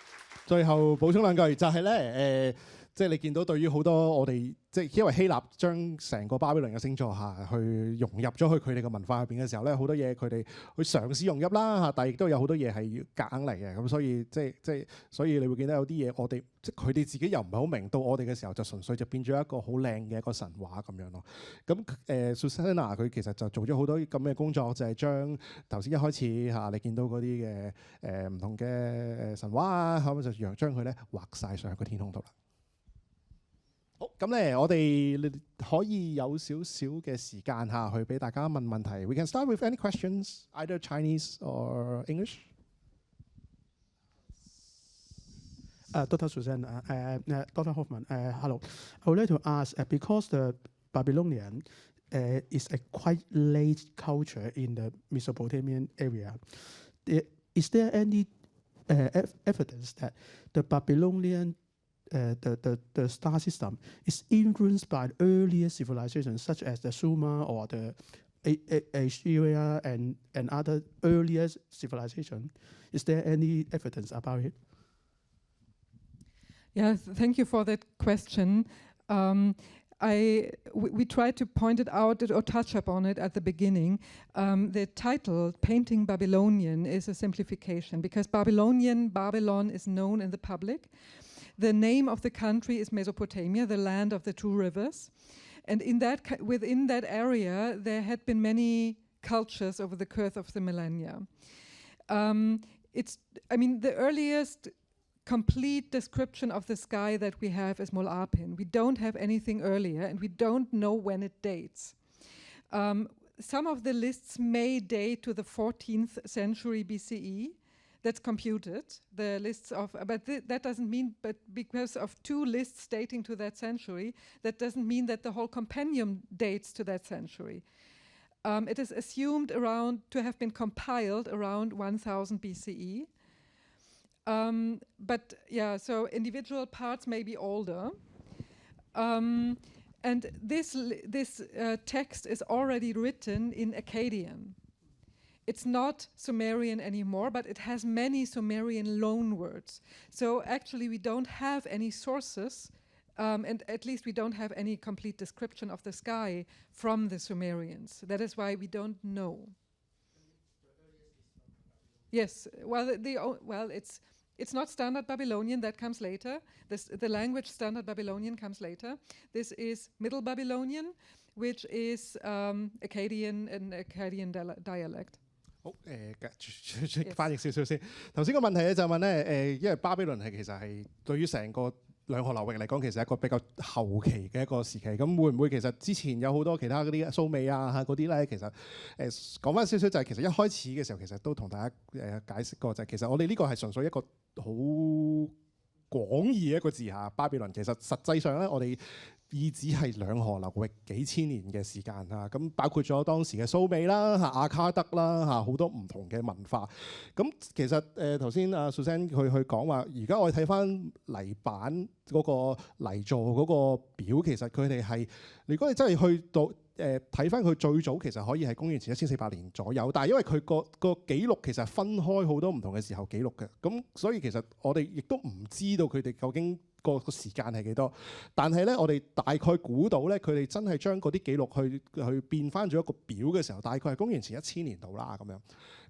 最後補充兩句就係咧即係你見到對於好多我哋即係因為希臘將成個巴比倫嘅星座去融入咗去佢哋嘅文化入邊嘅時候咧，好多嘢佢哋去嘗試融入啦但係亦都有好多嘢係要夾硬嚟嘅，咁所以所以你會見到有啲嘢我哋即係佢哋自己又唔係好明，到我哋嘅時候就純粹就變咗一個好靚嘅一個神話咁樣咯。咁Susanna 佢其實就做咗好多咁嘅工作，就係將頭先一開始你見到嗰啲嘅唔同嘅神話啊，咁就將佢咧畫晒上去個天空度啦。好，咁咧我哋可以有少少嘅時間去俾大家問問題。We can start with any questions, either Chinese or English. Dr. Susanna, Dr. Hoffmann, hello. I would like to ask, because the Babylonian is a quite late culture in the Mesopotamian area, is there any evidence that the Babylonian the star system is influenced by earlier civilizations such as the Sumer or the Assyria and other earlier civilizations? Is there any evidence about it? Yes, thank you for that question. We tried to point it out or touch upon it at the beginning. The title, Painting Babylonian, is a simplification because Babylon is known in the public. The name of the country is Mesopotamia, the land of the two rivers. And within that area, there had been many cultures over the course of the millennia. The earliest complete description of the sky that we have is MUL.APIN. We don't have anything earlier, and we don't know when it dates. Some of the lists may date to the 14th century BCE. That's computed, the lists of, that doesn't mean, but because of 2 lists dating to that century, that doesn't mean that the whole compendium dates to that century. It is assumed to have been compiled around 1000 BCE. So individual parts may be older. And this text is already written in Akkadian. It's not Sumerian anymore, but it has many Sumerian loanwords. So actually we don't have any sources, and at least we don't have any complete description of the sky from the Sumerians. That is why we don't know. Yes, it's not Standard Babylonian, that comes later. The language Standard Babylonian comes later. This is Middle Babylonian, which is Akkadian and Akkadian dialect. 好翻譯少少先。頭先個問題咧就問咧因為巴比倫其實係對於成個兩河流域嚟講，其實係一個比較後期嘅一個時期。咁會唔會其實之前有好多其他嗰啲蘇美啊嗰啲咧，其實講翻少少就係其實一開始嘅時候，其實都同大家解釋過，就係其實我哋呢個係純粹一個好廣義嘅一個字嚇。巴比倫其實實際上咧，我哋意指係兩河流域幾千年嘅時間嚇，咁包括咗當時嘅蘇美啦、阿卡德啦嚇，好多唔同嘅文化。咁其實頭先阿 Susan 佢講話，而家我哋睇翻泥板嗰個泥做嗰個表，其實佢哋係，如果你真係去到睇翻佢最早，其實可以係公元前1400年左右，但係因為佢個記錄其實分開好多唔同嘅時候記錄嘅，咁所以其實我哋亦都唔知道佢哋究竟個時間係幾多，但係咧我哋大概估到咧，佢哋真係將嗰啲記錄去變翻咗一個表嘅時候，大概係公元前1000年度啦咁樣。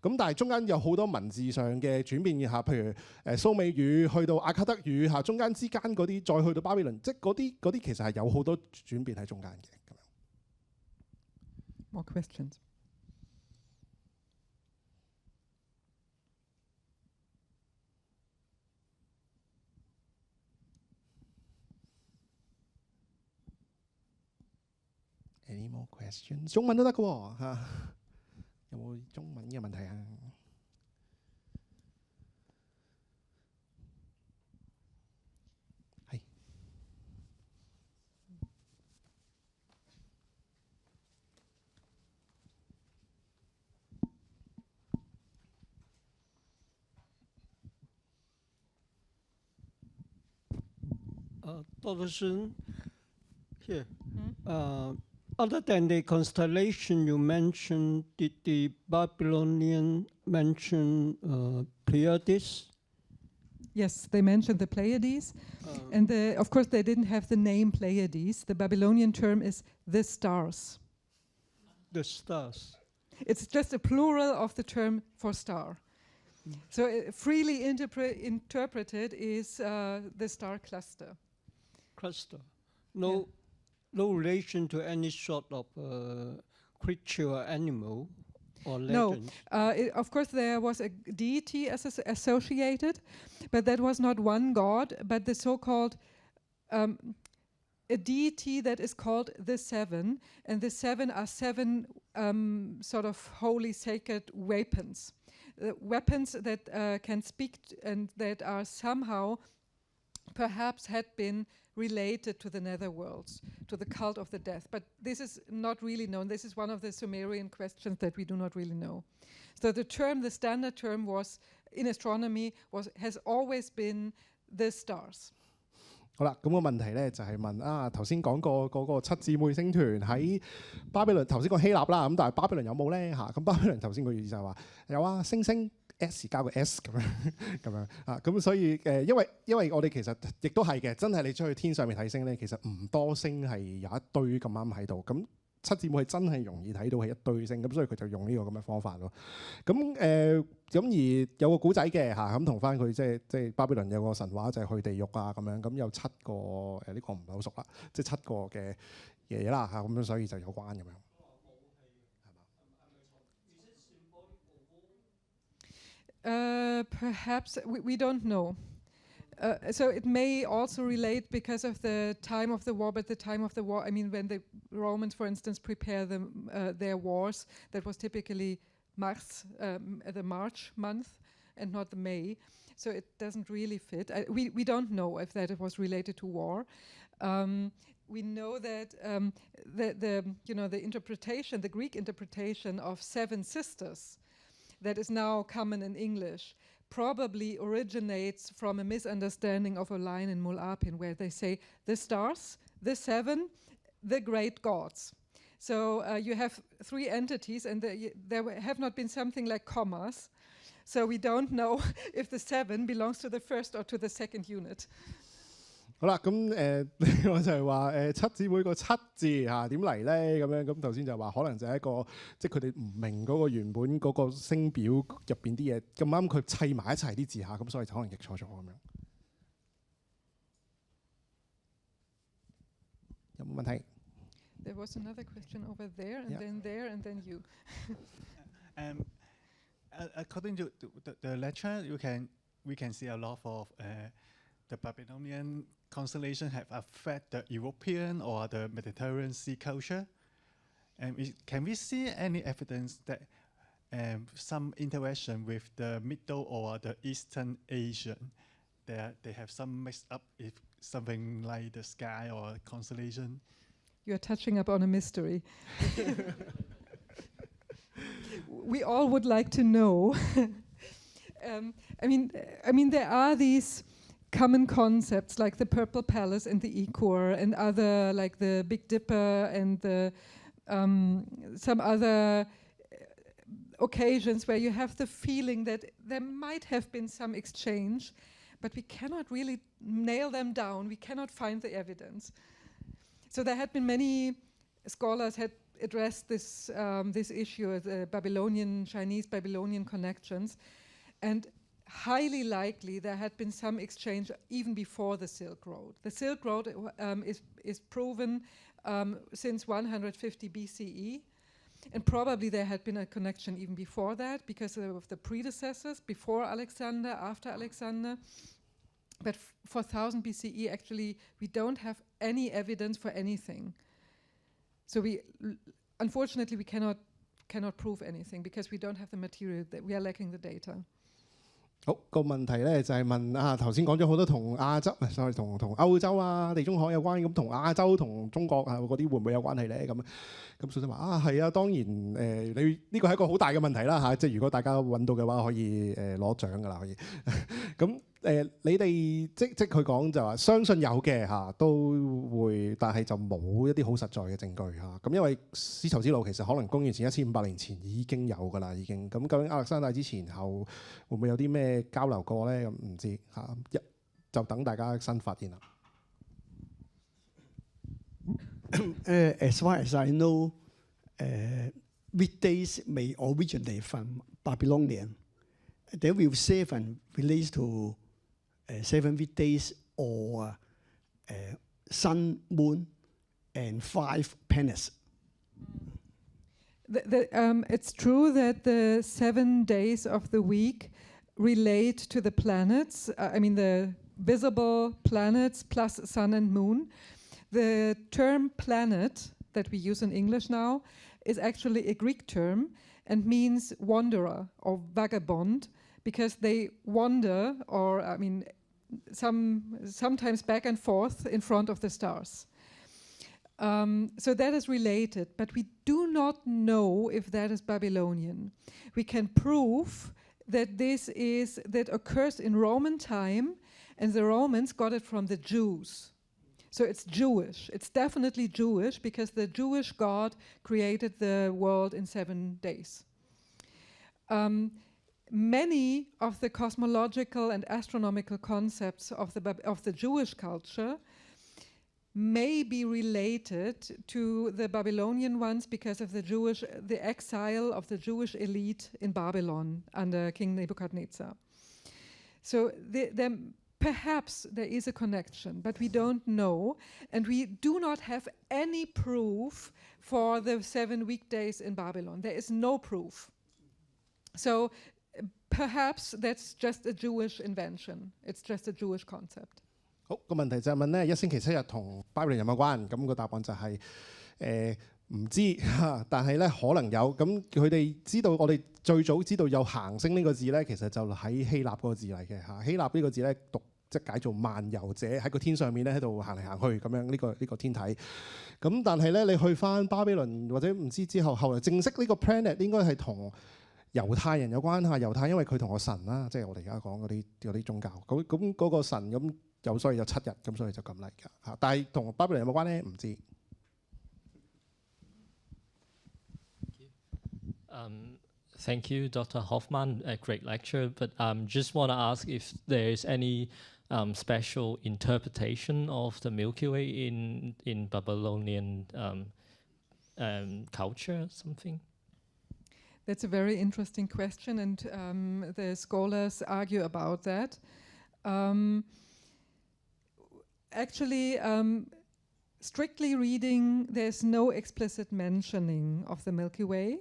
咁但係中間有好多文字上嘅轉變嚇，譬如蘇美語去到阿卡德語嚇，中間之間嗰啲再去到巴比倫，即係嗰啲其實係有好多轉變喺中間嘅咁樣。More questions? Any more questions？ 中文都得嘅喎嚇，有冇中文嘅問題啊？係。Dr. Sun, here. Other than the constellation you mentioned, did the Babylonian mention Pleiades? Yes, they mentioned the Pleiades. And of course, they didn't have the name Pleiades. The Babylonian term is the stars. The stars. It's just a plural of the term for star. So freely interpreted is the star cluster. Cluster. No relation to any sort of creature or animal or legend? No. Of course, there was a deity associated, but that was not one god, but the so-called a deity that is called the Seven, and the Seven are 7 sort of holy sacred weapons. Weapons that can speak and that are somehow perhaps had been related to the netherworlds, to the cult of the death. But this is not really known. This is one of the Sumerian questions that we do not really know. So the standard term was, in astronomy, has always been the stars. 好啦，咁個問題咧就係問頭先講過嗰個七姊妹星團喺巴比倫，頭先講希臘啦，咁但係巴比倫有冇咧嚇？咁巴比倫頭先個意思就係話有啊，星星 S 加個 S 咁樣啊，咁所以因為我哋其實亦都係嘅，真係你出去天上面睇星咧，其實唔多星係有一堆咁啱喺度，咁七姊妹係真係容易睇到係一堆星，咁所以佢就用呢個咁嘅方法咯。咁而有個古仔嘅嚇，咁同翻佢即係巴比倫有個神話就係去地獄啊咁樣，咁有7個呢個唔係好熟啦，即係7個嘅爺爺啦嚇，咁樣所以就有關咁樣。Perhaps we don't know. So it may also relate because of the time of the war. But the time of the war, I mean, when the Romans, for instance, prepare their wars, that was typically the March month, and not the May. So it doesn't really fit. We don't know if that was related to war. We know that the interpretation, the Greek interpretation of 7 sisters, that is now common in English, probably originates from a misunderstanding of a line in MUL.APIN where they say the stars, the 7, the great gods. So you have 3 entities, and there have not been something like commas. So we don't know if the 7 belongs to the first or to the second unit. 好啦，咁我就係話七姊妹個七字嚇點嚟咧？咁樣咁頭先就話可能就係一個即係佢哋唔明嗰個原本嗰個星表入邊啲嘢咁啱佢砌埋一齊啲字嚇，咁所以就可能譯錯咗咁樣。有冇問題 There was another question over there, and then there, and then you. According to the lecture, we can see a lot of the Babylonian constellation have affected the European or the Mediterranean sea culture. And can we see any evidence that some interaction with the Middle or the Eastern Asian, that they have some mixed up if something like the sky or constellation? You're touching up on a mystery. We all would like to know. I mean, there are these common concepts like the Purple Palace and the Equor and other like the Big Dipper and the some other occasions where you have the feeling that there might have been some exchange, but we cannot really nail them down. We cannot find the evidence. So there had been many scholars had addressed this this issue, the Chinese Babylonian connections, and highly likely there had been some exchange even before the Silk Road. The Silk Road is proven since 150 BCE, and probably there had been a connection even before that because of the predecessors, before Alexander, after Alexander. But for 1000 BCE, actually, we don't have any evidence for anything. So unfortunately, we cannot prove anything because we don't have the material, that we are lacking the data. 好，個問題咧就係問頭先講咗好多同亞洲同歐洲啊、地中海有關，咁同亞洲同中國嗰啲會唔會有關係咧？咁小生話係啊，當然你呢個係一個好大嘅問題啦嚇，即係如果大家揾到嘅話，可以攞獎㗎啦，可以。咁你哋即佢講就話相信有嘅嚇，都會，但係就冇一啲好實在嘅證據嚇。咁因為絲綢之路其實可能公元前1500年前已經有㗎啦，已經。咁究竟亞歷山大之前後會唔會有啲咩交流過咧？咁唔知嚇，就等大家新發現啦。As far as I know, weekdays may originate from Babylonian. There will 7 relates to 7 weekdays or sun, moon, and 5 planets. It's true that the 7 days of the week relate to the planets. I mean, the visible planets plus sun and moon. The term planet that we use in English now is actually a Greek term and means wanderer or vagabond, because they wander, or I mean, sometimes back and forth in front of the stars. So that is related, but we do not know if that is Babylonian. We can prove that that occurs in Roman time, and the Romans got it from the Jews. So it's Jewish. It's definitely Jewish because the Jewish God created the world in 7 days. Many of the cosmological and astronomical concepts of the Jewish culture may be related to the Babylonian ones because of the exile of the Jewish elite in Babylon under King Nebuchadnezzar. So there perhaps there is a connection, but we don't know, and we do not have any proof for the 7 weekdays in Babylon. There is no proof. So perhaps that's just a Jewish invention. It's just a Jewish concept. 好，個問題就係問咧，一星期7日同巴比倫有冇關？咁個答案就係唔知嚇，但係咧可能有。咁佢哋知道，我哋最早知道有行星呢個字咧，其實就喺希臘嗰個字嚟嘅嚇。希臘呢個字咧讀即係解做漫遊者，喺個天上面咧喺度行嚟行去咁樣呢個天體。咁但係咧你去翻巴比倫或者唔知之後，後來正式呢個 planet 應該係同猶太人有關嚇。猶太因為佢同個神啦，即係我哋而家講嗰啲宗教。咁嗰個神咁。所以有7日，咁所以就咁嚟㗎嚇。但係同巴比倫有冇關咧？唔知。Thank you, Dr. Hoffmann. A great lecture. But just want to ask if there is any special interpretation of the Milky Way in Babylonian culture, something. That's a very interesting question, and the scholars argue about that. Actually, strictly reading, there's no explicit mentioning of the Milky Way,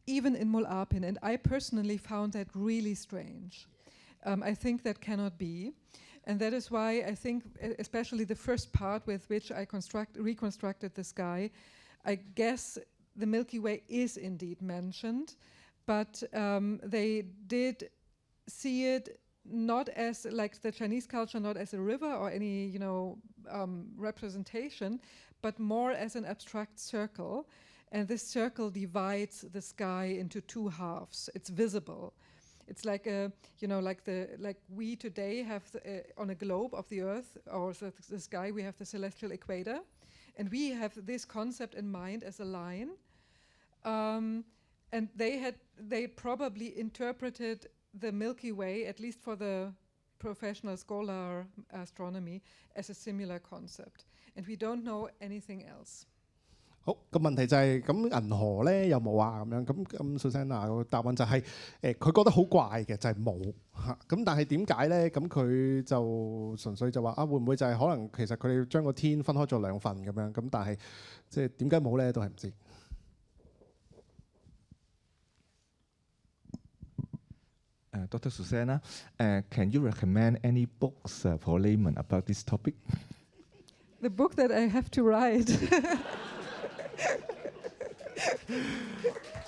even in MUL.APIN, and I personally found that really strange. I think that cannot be, and that is why I think, especially the first part with which I reconstructed the sky, I guess the Milky Way is indeed mentioned, but they did see it not as, like the Chinese culture, not as a river or any, representation, but more as an abstract circle. And this circle divides the sky into 2 halves. It's visible. It's like like we today have on a globe of the Earth or the sky, we have the celestial equator, and we have this concept in mind as a line. And they probably interpreted the Milky Way, at least for the professional scholar astronomy, as a similar concept. And we don't know anything else. 好，個問題就係咁銀河咧有冇啊？咁樣咁 Susanna 個答案就係佢覺得好怪嘅，就係冇嚇。咁但係點解咧？咁佢就純粹就話會唔會就係可能其實佢哋將個天分開咗2份咁樣？咁但係即係點解冇咧？都係唔知。Dr. Susanna, can you recommend any books for laymen about this topic? The book that I have to write.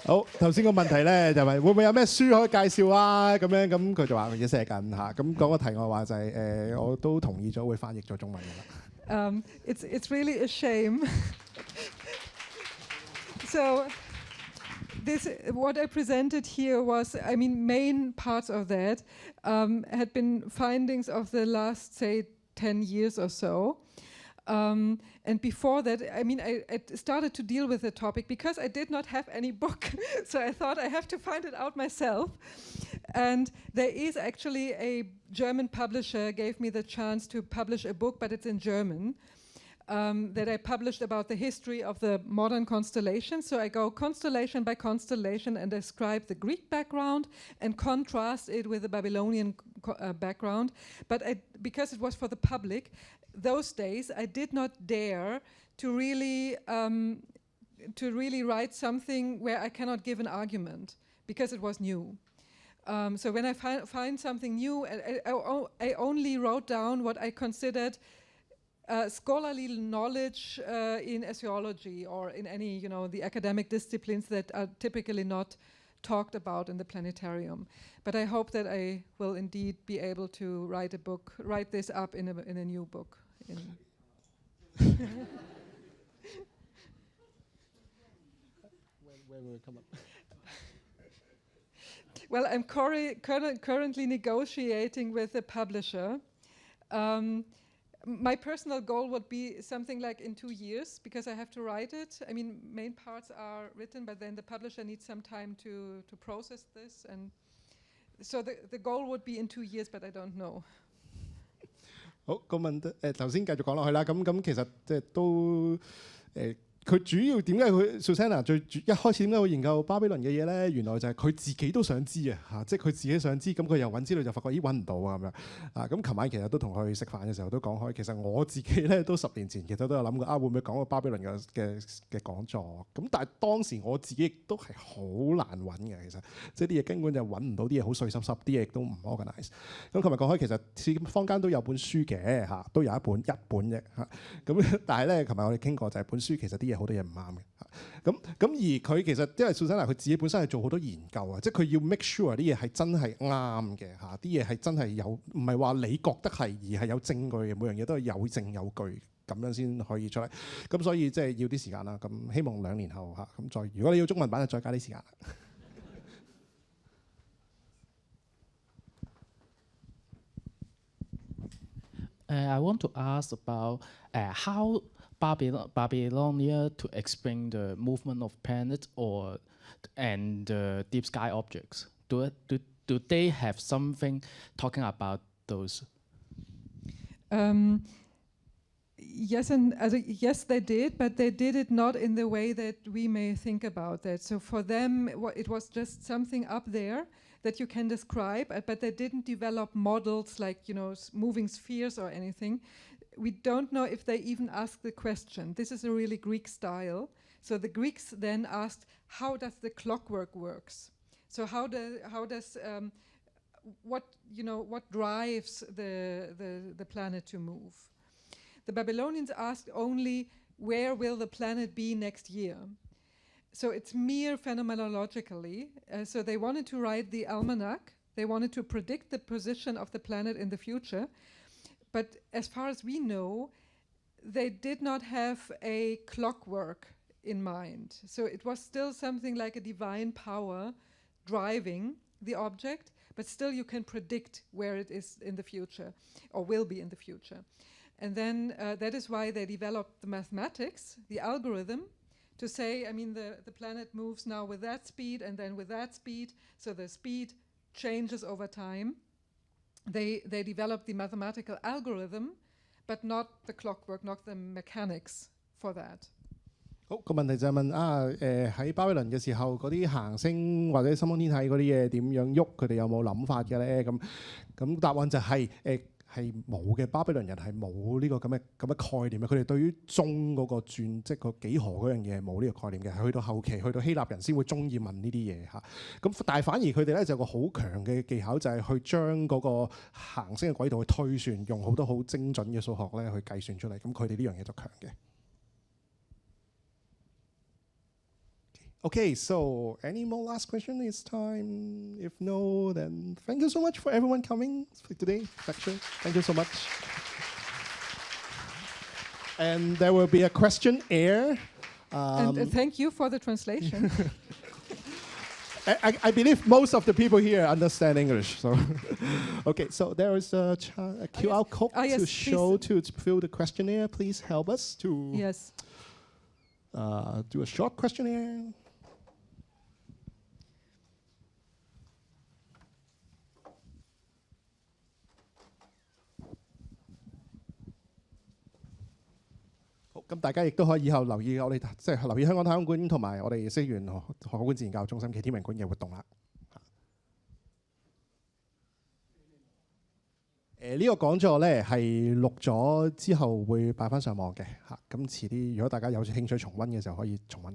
好，頭先個問題咧就係會唔會有咩書可以介紹啊？咁樣咁佢就話佢寫緊嚇。咁講個題外話就係我都同意咗會翻譯咗中文㗎啦。It's really a shame. So this what I presented here was, main parts of that had been findings of the last, say, 10 years or so. And before that, I started to deal with the topic because I did not have any book. So I thought I have to find it out myself. And there is actually a German publisher gave me the chance to publish a book, but it's in German, that I published about the history of the modern constellations. So I go constellation by constellation and describe the Greek background and contrast it with the Babylonian background. But because it was for the public, those days I did not dare to really write something where I cannot give an argument because it was new. So when I find something new, I only wrote down what I considered scholarly knowledge in astrology or in any, the academic disciplines that are typically not talked about in the planetarium. But I hope that I will indeed be able to write this up in a new book. Where will it come up? Well, I'm currently negotiating with the publisher. My personal goal would be something like in 2 years, because I have to write it. Main parts are written, but then the publisher needs some time to process this. And so the goal would be in 2 years, but I don't know. 好，個問頭先繼續講落去啦。咁其實即係都佢主要點解佢 Susanna 一開始點解會研究巴比倫嘅嘢咧？原來就係佢自己都想知啊嚇，即係佢自己想知，咁佢又揾資料就發覺咦揾唔到啊咁樣啊。咁琴晚其實都同佢食飯嘅時候都講開，其實我自己咧都10年前其實都有諗過會唔會講個巴比倫嘅講座，咁但係當時我自己亦都係好難揾嘅，其實即係啲嘢根本就揾唔到，啲嘢好碎濕濕，啲嘢亦都唔 organize。咁琴日講開其實坊間都有本書嘅嚇，都有一本啫嚇。咁但係咧，琴日我哋傾過就係本書其實啲嘢好多嘢唔啱嘅。咁而佢其實因為 Susanna 佢自己本身係做好多研究啊，即係佢要 make sure 啲嘢係真係啱嘅嚇，啲嘢係真係有，唔係話你覺得係，而係有證據嘅，每樣嘢都係有證有據咁樣先可以出嚟。咁所以即係要啲時間啦。咁希望2年後嚇，咁再如果你要中文版就再加啲時間啦。I want to ask about how Babylonia to explain the movement of planets and deep sky objects. Do they have something talking about those? Yes, yes, they did, but they did it not in the way that we may think about that. So for them, it was just something up there that you can describe, but they didn't develop models like, moving spheres or anything. We don't know if they even asked the question. This is a really Greek style. So the Greeks then asked, how does the clockwork works? So what drives the planet to move? The Babylonians asked only, where will the planet be next year? So it's mere phenomenologically. So they wanted to write the almanac. They wanted to predict the position of the planet in the future. But as far as we know, they did not have a clockwork in mind. So it was still something like a divine power driving the object, but still you can predict where it is in the future, or will be in the future. And then that is why they developed the mathematics, the algorithm, to say, the planet moves now with that speed and then with that speed, so the speed changes over time. They developed the mathematical algorithm, but not the clockwork, not the mechanics for that. 好，個問題就係問喺巴比倫嘅時候，嗰啲行星或者心空天體嗰啲嘢點樣喐，佢哋有冇諗法嘅咧？咁答案就係係冇嘅。巴比倫人係冇呢個咁嘅概念嘅。佢哋對於鐘嗰個轉即係個幾何嗰樣嘢冇呢個概念嘅。係去到後期，去到希臘人先會中意問呢啲嘢嚇。咁但係反而佢哋咧就有個好強嘅技巧，就係去將嗰個行星嘅軌道去推算，用好多好精準嘅數學咧去計算出嚟。咁佢哋呢樣嘢就強嘅。Okay, so any more last question this time? If no, then thank you so much for everyone coming for today's lecture. Thank you so much. And there will be a questionnaire. And thank you for the translation. I believe most of the people here understand English. So, okay, so there is a QR code to show to fill the questionnaire. Please help us to do a short questionnaire.好，咁大家亦都可以以後留意我哋即係留意香港太空館同埋我哋西園海館自然教育中心暨天文館嘅活動啦。呢個講座咧係錄咗之後會擺翻上網嘅嚇，咁遲啲如果大家有興趣重温嘅時候可以重温。